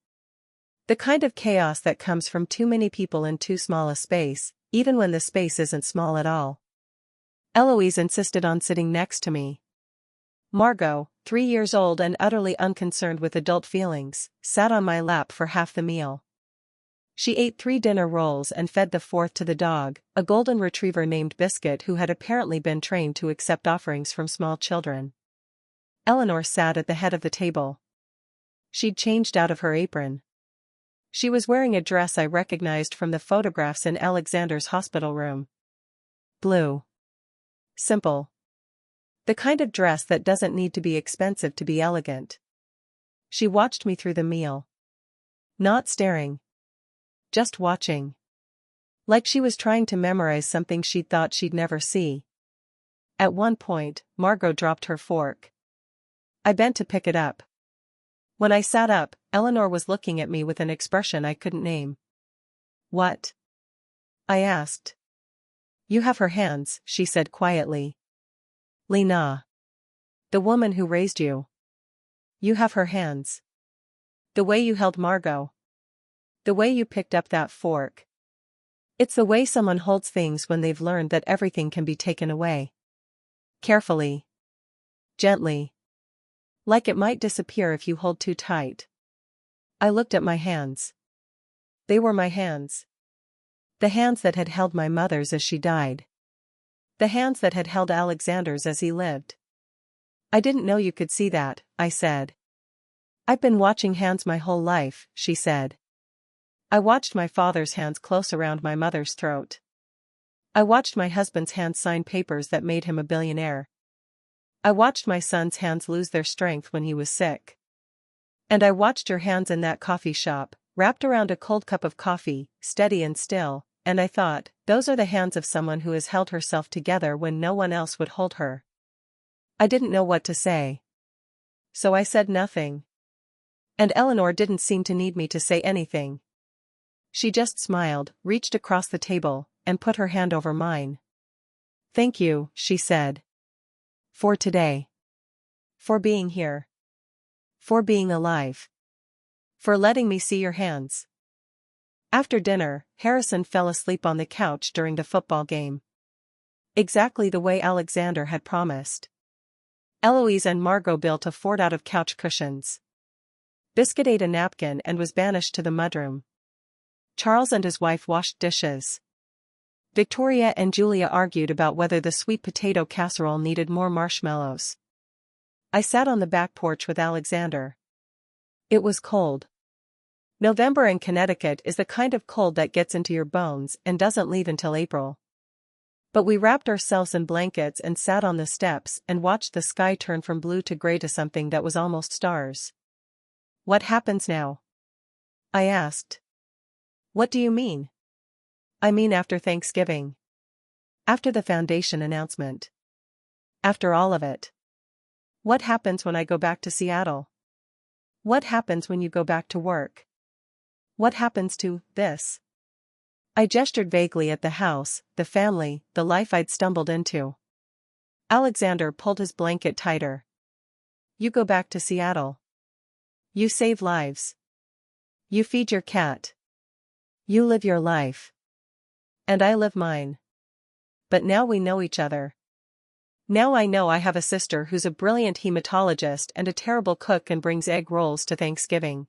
The kind of chaos that comes from too many people in too small a space, even when the space isn't small at all. Eloise insisted on sitting next to me. Margot, 3 years old and utterly unconcerned with adult feelings, sat on my lap for half the meal. She ate 3 dinner rolls and fed the 4th to the dog, a golden retriever named Biscuit who had apparently been trained to accept offerings from small children. Eleanor sat at the head of the table. She'd changed out of her apron. She was wearing a dress I recognized from the photographs in Alexander's hospital room. Blue. Simple. The kind of dress that doesn't need to be expensive to be elegant. She watched me through the meal. Not staring. Just watching. Like she was trying to memorize something she'd thought she'd never see. At one point, Margot dropped her fork. I bent to pick it up. When I sat up, Eleanor was looking at me with an expression I couldn't name. What? I asked. You have her hands, she said quietly. Lena. The woman who raised you. You have her hands. The way you held Margot. The way you picked up that fork. It's the way someone holds things when they've learned that everything can be taken away. Carefully. Gently. Like it might disappear if you hold too tight. I looked at my hands. They were my hands. The hands that had held my mother's as she died. The hands that had held Alexander's as he lived. I didn't know you could see that, I said. I've been watching hands my whole life, she said. I watched my father's hands close around my mother's throat. I watched my husband's hands sign papers that made him a billionaire. I watched my son's hands lose their strength when he was sick. And I watched your hands in that coffee shop, wrapped around a cold cup of coffee, steady and still, and I thought, those are the hands of someone who has held herself together when no one else would hold her. I didn't know what to say. So I said nothing. And Eleanor didn't seem to need me to say anything. She just smiled, reached across the table, and put her hand over mine. Thank you, she said. For today. For being here. For being alive. For letting me see your hands. After dinner, Harrison fell asleep on the couch during the football game. Exactly the way Alexander had promised. Eloise and Margot built a fort out of couch cushions. Biscuit ate a napkin and was banished to the mudroom. Charles and his wife washed dishes. Victoria and Julia argued about whether the sweet potato casserole needed more marshmallows. I sat on the back porch with Alexander. It was cold. November in Connecticut is the kind of cold that gets into your bones and doesn't leave until April. But we wrapped ourselves in blankets and sat on the steps and watched the sky turn from blue to gray to something that was almost stars. What happens now? I asked. What do you mean? I mean after Thanksgiving. After the foundation announcement. After all of it. What happens when I go back to Seattle? What happens when you go back to work? What happens to this? I gestured vaguely at the house, the family, the life I'd stumbled into. Alexander pulled his blanket tighter. You go back to Seattle. You save lives. You feed your cat. You live your life. And I live mine. But now we know each other. Now I know I have a sister who's a brilliant hematologist and a terrible cook and brings egg rolls to Thanksgiving.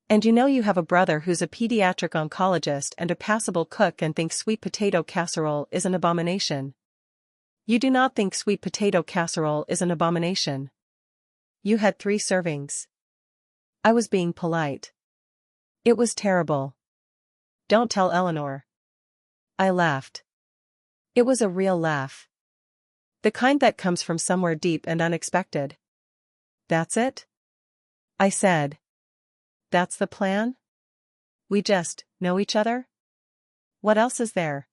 And you know you have a brother who's a pediatric oncologist and a passable cook and thinks sweet potato casserole is an abomination. You do not think sweet potato casserole is an abomination. You had 3 servings. I was being polite. It was terrible. Don't tell Eleanor. I laughed. It was a real laugh. The kind that comes from somewhere deep and unexpected. That's it? I said. That's the plan? We just know each other? What else is there?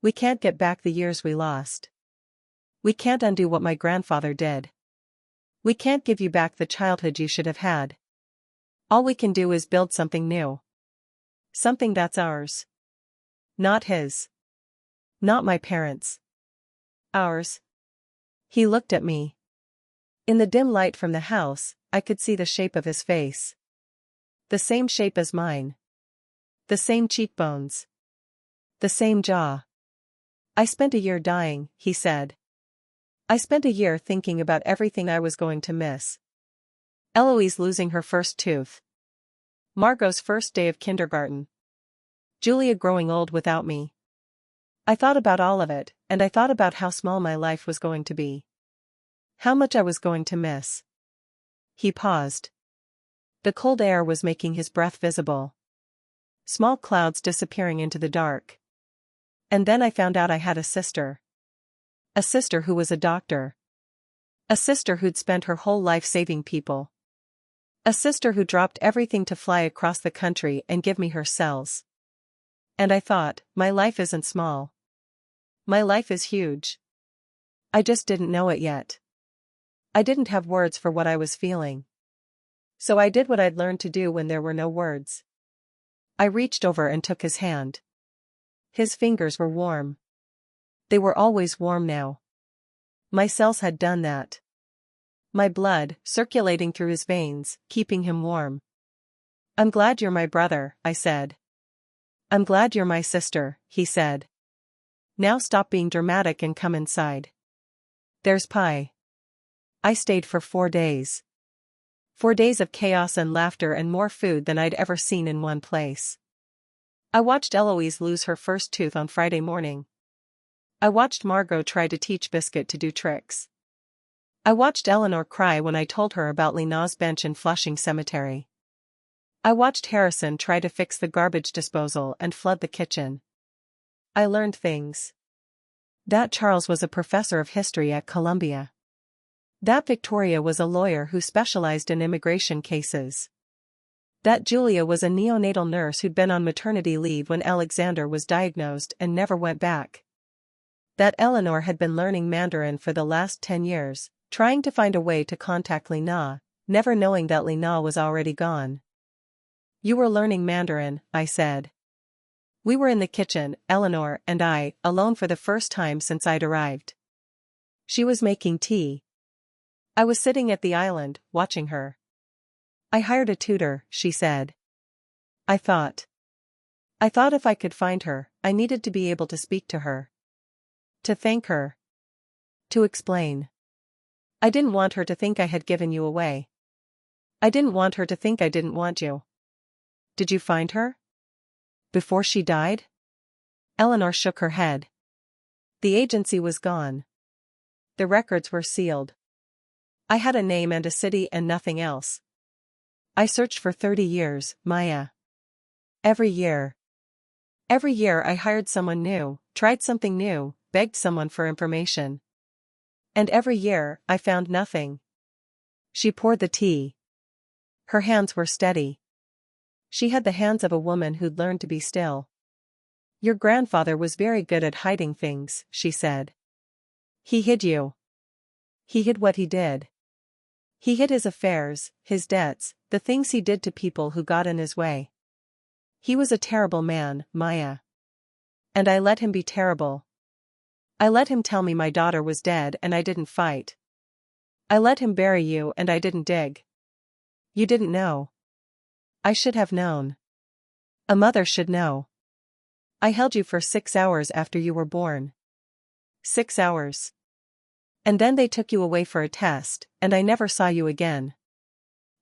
We can't get back the years we lost. We can't undo what my grandfather did. We can't give you back the childhood you should have had. All we can do is build something new. Something that's ours. Not his. Not my parents'. Ours. He looked at me. In the dim light from the house, I could see the shape of his face. The same shape as mine. The same cheekbones. The same jaw. I spent a year dying, he said. I spent a year thinking about everything I was going to miss. Eloise losing her first tooth. Margot's first day of kindergarten. Julia growing old without me. I thought about all of it, and I thought about how small my life was going to be. How much I was going to miss. He paused. The cold air was making his breath visible. Small clouds disappearing into the dark. And then I found out I had a sister. A sister who was a doctor. A sister who'd spent her whole life saving people. A sister who dropped everything to fly across the country and give me her cells. And I thought, my life isn't small. My life is huge. I just didn't know it yet. I didn't have words for what I was feeling. So I did what I'd learned to do when there were no words. I reached over and took his hand. His fingers were warm. They were always warm now. My cells had done that. My blood, circulating through his veins, keeping him warm. I'm glad you're my brother, I said. I'm glad you're my sister, he said. Now stop being dramatic and come inside. There's pie. I stayed for 4 days. 4 days of chaos and laughter and more food than I'd ever seen in one place. I watched Eloise lose her first tooth on Friday morning. I watched Margot try to teach Biscuit to do tricks. I watched Eleanor cry when I told her about Lena's bench in Flushing Cemetery. I watched Harrison try to fix the garbage disposal and flood the kitchen. I learned things. That Charles was a professor of history at Columbia. That Victoria was a lawyer who specialized in immigration cases. That Julia was a neonatal nurse who'd been on maternity leave when Alexander was diagnosed and never went back. That Eleanor had been learning Mandarin for the last 10 years, trying to find a way to contact Lena, never knowing that Lena was already gone. You were learning Mandarin, I said. We were in the kitchen, Eleanor and I, alone for the first time since I'd arrived. She was making tea. I was sitting at the island, watching her. I hired a tutor, she said. I thought if I could find her, I needed to be able to speak to her. To thank her. To explain. I didn't want her to think I had given you away. I didn't want her to think I didn't want you. Did you find her? Before she died? Eleanor shook her head. The agency was gone. The records were sealed. I had a name and a city and nothing else. I searched for 30 years, Maya. Every year. Every year I hired someone new, tried something new, begged someone for information. And every year, I found nothing. She poured the tea. Her hands were steady. She had the hands of a woman who'd learned to be still. Your grandfather was very good at hiding things, she said. He hid you. He hid what he did. He hid his affairs, his debts, the things he did to people who got in his way. He was a terrible man, Maya. And I let him be terrible. I let him tell me my daughter was dead and I didn't fight. I let him bury you and I didn't dig. You didn't know. I should have known. A mother should know. I held you for 6 hours after you were born. 6 hours. And then they took you away for a test, and I never saw you again.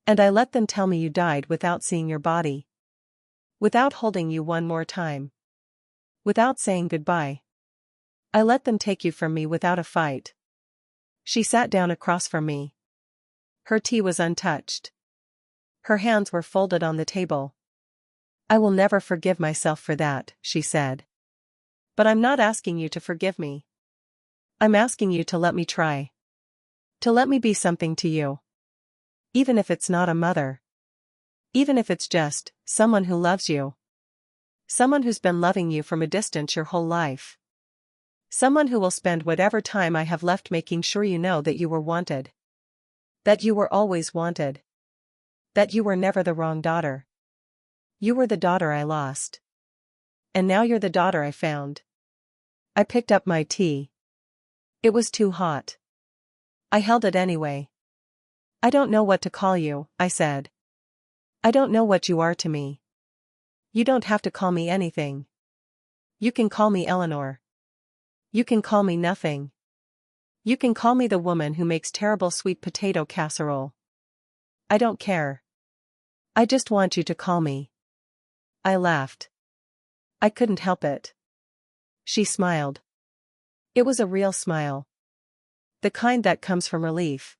And I let them tell me you died without seeing your body. Without holding you one more time. Without saying goodbye. I let them take you from me without a fight. She sat down across from me. Her tea was untouched. Her hands were folded on the table. I will never forgive myself for that, she said. But I'm not asking you to forgive me. I'm asking you to let me try. To let me be something to you. Even if it's not a mother. Even if it's just someone who loves you. Someone who's been loving you from a distance your whole life. Someone who will spend whatever time I have left making sure you know that you were wanted. That you were always wanted. That you were never the wrong daughter. You were the daughter I lost. And now you're the daughter I found. I picked up my tea. It was too hot. I held it anyway. I don't know what to call you, I said. I don't know what you are to me. You don't have to call me anything. You can call me Eleanor. You can call me nothing. You can call me the woman who makes terrible sweet potato casserole. I don't care. I just want you to call me. I laughed. I couldn't help it. She smiled. It was a real smile. The kind that comes from relief.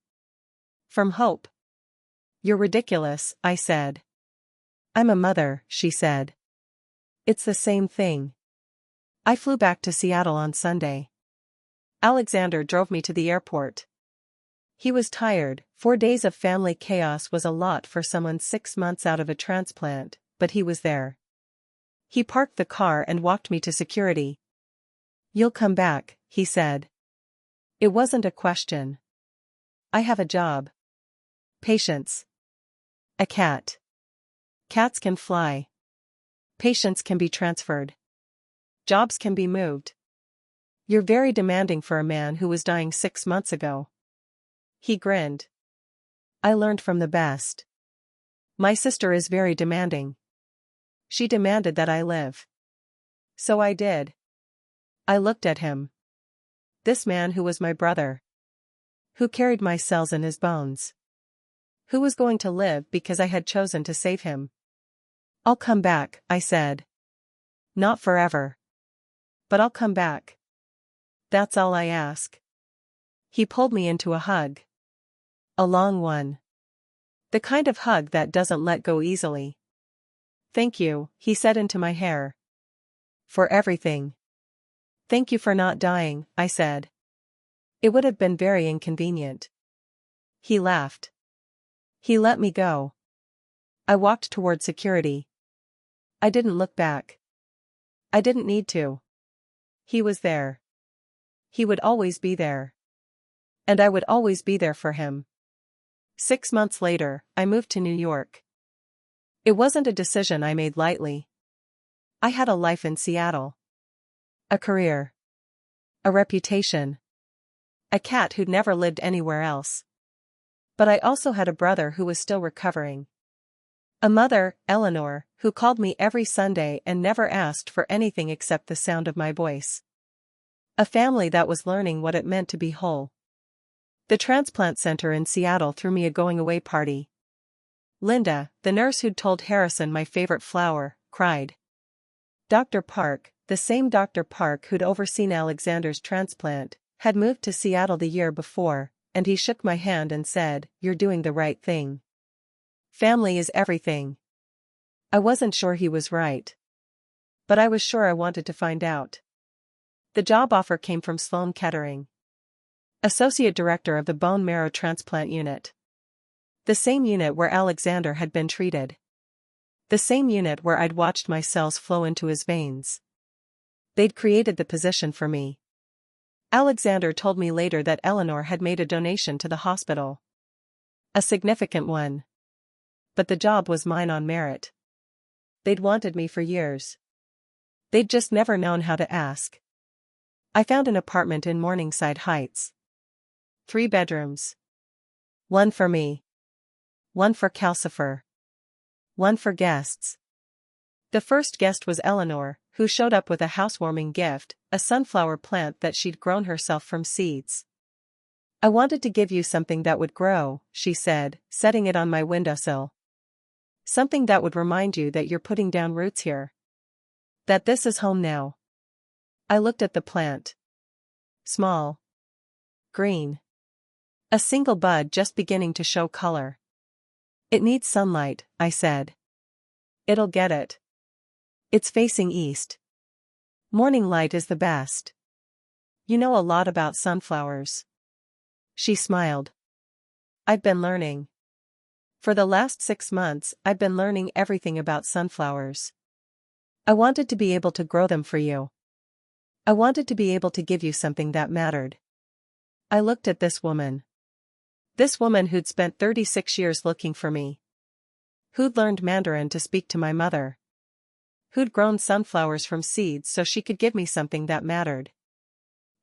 From hope. You're ridiculous, I said. I'm a mother, she said. It's the same thing. I flew back to Seattle on Sunday. Alexander drove me to the airport. He was tired. 4 days of family chaos was a lot for someone 6 months out of a transplant, but he was there. He parked the car and walked me to security. You'll come back, he said. It wasn't a question. I have a job. Patience. A cat. Cats can fly. Patients can be transferred. Jobs can be moved. You're very demanding for a man who was dying 6 months ago. He grinned. I learned from the best. My sister is very demanding. She demanded that I live. So I did. I looked at him. This man who was my brother. Who carried my cells in his bones. Who was going to live because I had chosen to save him. I'll come back, I said. Not forever. But I'll come back. That's all I ask. He pulled me into a hug. A long one. The kind of hug that doesn't let go easily. Thank you, he said into my hair. For everything. Thank you for not dying, I said. It would have been very inconvenient. He laughed. He let me go. I walked toward security. I didn't look back. I didn't need to. He was there. He would always be there. And I would always be there for him. 6 months later, I moved to New York. It wasn't a decision I made lightly. I had a life in Seattle. A career. A reputation. A cat who'd never lived anywhere else. But I also had a brother who was still recovering. A mother, Eleanor, who called me every Sunday and never asked for anything except the sound of my voice. A family that was learning what it meant to be whole. The transplant center in Seattle threw me a going-away party. Linda, the nurse who'd told Harrison my favorite flower, cried. Dr. Park, the same Dr. Park who'd overseen Alexander's transplant, had moved to Seattle the year before, and he shook my hand and said, "You're doing the right thing. Family is everything." I wasn't sure he was right. But I was sure I wanted to find out. The job offer came from Sloan Kettering. Associate Director of the Bone Marrow Transplant Unit. The same unit where Alexander had been treated. The same unit where I'd watched my cells flow into his veins. They'd created the position for me. Alexander told me later that Eleanor had made a donation to the hospital. A significant one. But the job was mine on merit. They'd wanted me for years. They'd just never known how to ask. I found an apartment in Morningside Heights. 3 bedrooms. One for me. One for Calcifer. One for guests. The first guest was Eleanor, who showed up with a housewarming gift, a sunflower plant that she'd grown herself from seeds. I wanted to give you something that would grow, she said, setting it on my windowsill. Something that would remind you that you're putting down roots here. That this is home now. I looked at the plant. Small. Green. A single bud just beginning to show color. It needs sunlight, I said. It'll get it. It's facing east. Morning light is the best. You know a lot about sunflowers. She smiled. I've been learning. For the last 6 months, I've been learning everything about sunflowers. I wanted to be able to grow them for you. I wanted to be able to give you something that mattered. I looked at this woman. This woman who'd spent 36 years looking for me. Who'd learned Mandarin to speak to my mother. Who'd grown sunflowers from seeds so she could give me something that mattered.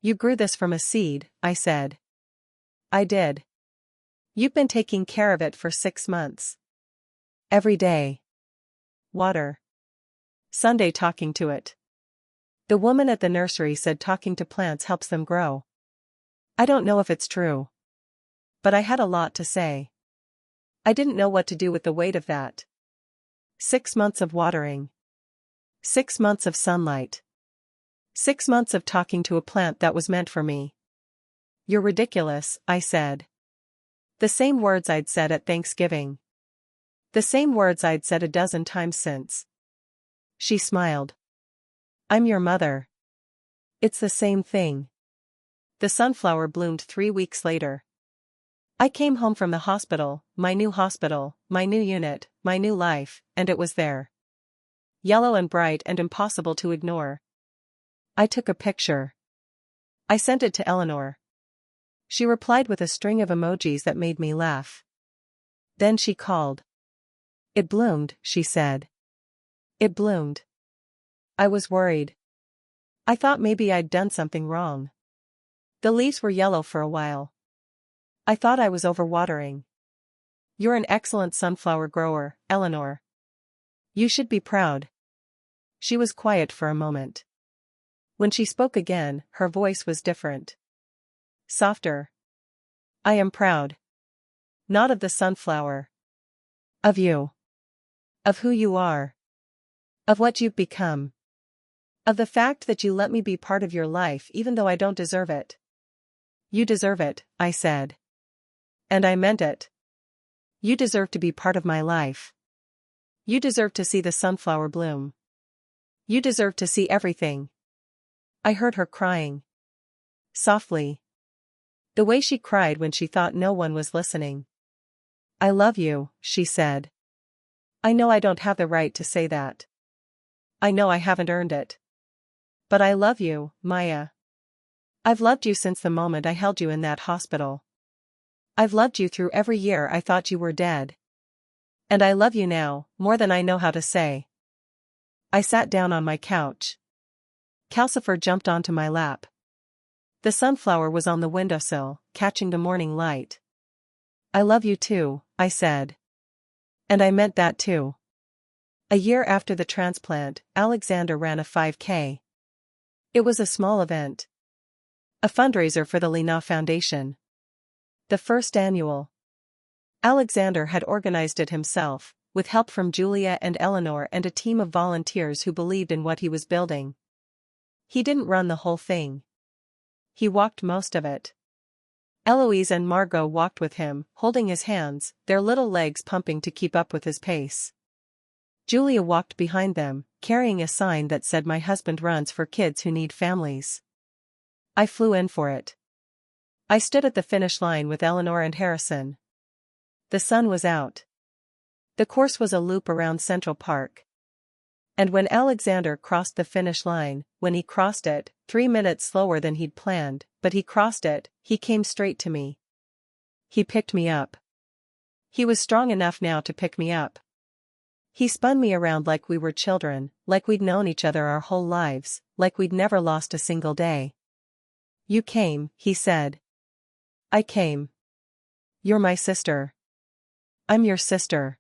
You grew this from a seed, I said. I did. You've been taking care of it for 6 months. Every day. Water. Sunday talking to it. The woman at the nursery said talking to plants helps them grow. I don't know if it's true. But I had a lot to say. I didn't know what to do with the weight of that. 6 months of watering. 6 months of sunlight. 6 months of talking to a plant that was meant for me. You're ridiculous, I said. The same words I'd said at Thanksgiving. The same words I'd said a dozen times since. She smiled. I'm your mother. It's the same thing. The sunflower bloomed 3 weeks later. I came home from the hospital, my new unit, my new life, and it was there. Yellow and bright and impossible to ignore. I took a picture. I sent it to Eleanor. She replied with a string of emojis that made me laugh. Then she called. It bloomed, she said. It bloomed. I was worried. I thought maybe I'd done something wrong. The leaves were yellow for a while. I thought I was overwatering. You're an excellent sunflower grower, Eleanor. You should be proud. She was quiet for a moment. When she spoke again, her voice was different. Softer. I am proud. Not of the sunflower. Of you. Of who you are. Of what you've become. Of the fact that you let me be part of your life even though I don't deserve it. You deserve it, I said. And I meant it. You deserve to be part of my life. You deserve to see the sunflower bloom. You deserve to see everything. I heard her crying. Softly. The way she cried when she thought no one was listening. I love you, she said. I know I don't have the right to say that. I know I haven't earned it. But I love you, Maya. I've loved you since the moment I held you in that hospital. I've loved you through every year I thought you were dead. And I love you now, more than I know how to say. I sat down on my couch. Calcifer jumped onto my lap. The sunflower was on the windowsill, catching the morning light. I love you too, I said. And I meant that too. A year after the transplant, Alexander ran a 5K. It was a small event. A fundraiser for the Lena Foundation. The first annual. Alexander had organized it himself, with help from Julia and Eleanor and a team of volunteers who believed in what he was building. He didn't run the whole thing. He walked most of it. Eloise and Margot walked with him, holding his hands, their little legs pumping to keep up with his pace. Julia walked behind them, carrying a sign that said "My husband runs for kids who need families." I flew in for it. I stood at the finish line with Eleanor and Harrison. The sun was out. The course was a loop around Central Park. And when Alexander crossed the finish line, when he crossed it, 3 minutes slower than he'd planned, but he crossed it, he came straight to me. He picked me up. He was strong enough now to pick me up. He spun me around like we were children, like we'd known each other our whole lives, like we'd never lost a single day. You came, he said. I came. You're my sister. I'm your sister.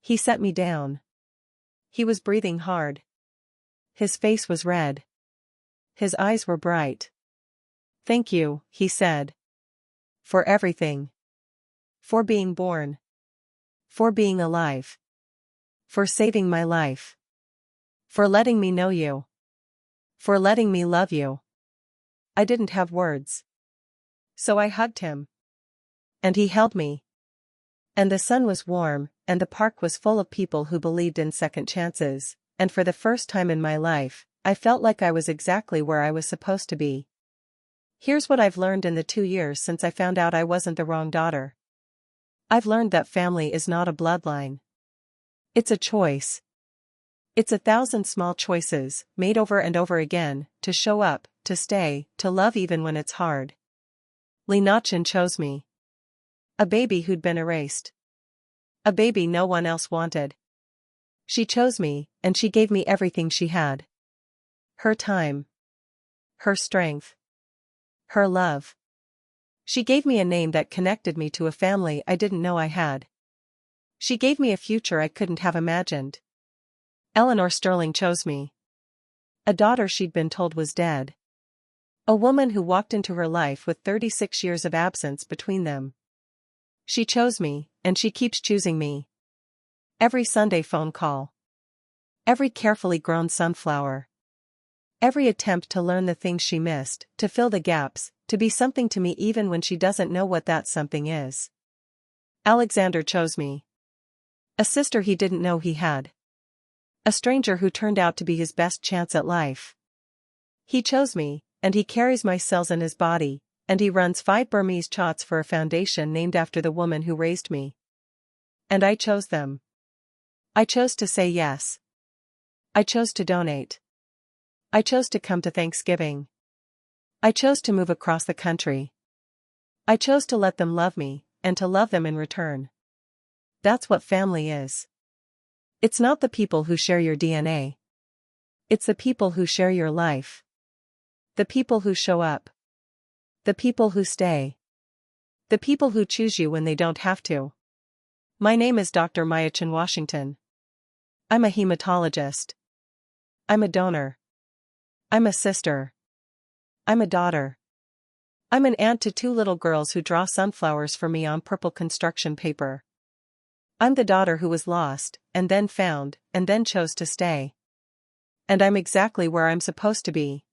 He set me down. He was breathing hard. His face was red. His eyes were bright. Thank you, he said. For everything. For being born. For being alive. For saving my life. For letting me know you. For letting me love you. I didn't have words. So I hugged him. And he held me. And the sun was warm, and the park was full of people who believed in second chances, and for the first time in my life, I felt like I was exactly where I was supposed to be. Here's what I've learned in the 2 years since I found out I wasn't the wrong daughter. I've learned that family is not a bloodline. It's a choice. It's 1,000 small choices, made over and over again, to show up, to stay, to love even when it's hard. Linachin chose me. A baby who'd been erased. A baby no one else wanted. She chose me, and she gave me everything she had. Her time. Her strength. Her love. She gave me a name that connected me to a family I didn't know I had. She gave me a future I couldn't have imagined. Eleanor Sterling chose me. A daughter she'd been told was dead. A woman who walked into her life with 36 years of absence between them. She chose me, and she keeps choosing me. Every Sunday phone call. Every carefully grown sunflower. Every attempt to learn the things she missed, to fill the gaps, to be something to me even when she doesn't know what that something is. Alexander chose me. A sister he didn't know he had. A stranger who turned out to be his best chance at life. He chose me, and he carries my cells in his body, and he runs 5 Burmese chots for a foundation named after the woman who raised me. And I chose them. I chose to say yes. I chose to donate. I chose to come to Thanksgiving. I chose to move across the country. I chose to let them love me, and to love them in return. That's what family is. It's not the people who share your DNA. It's the people who share your life. The people who show up. The people who stay. The people who choose you when they don't have to. My name is Dr. Myachin Washington. I'm a hematologist. I'm a donor. I'm a sister. I'm a daughter. I'm an aunt to 2 little girls who draw sunflowers for me on purple construction paper. I'm the daughter who was lost, and then found, and then chose to stay. And I'm exactly where I'm supposed to be.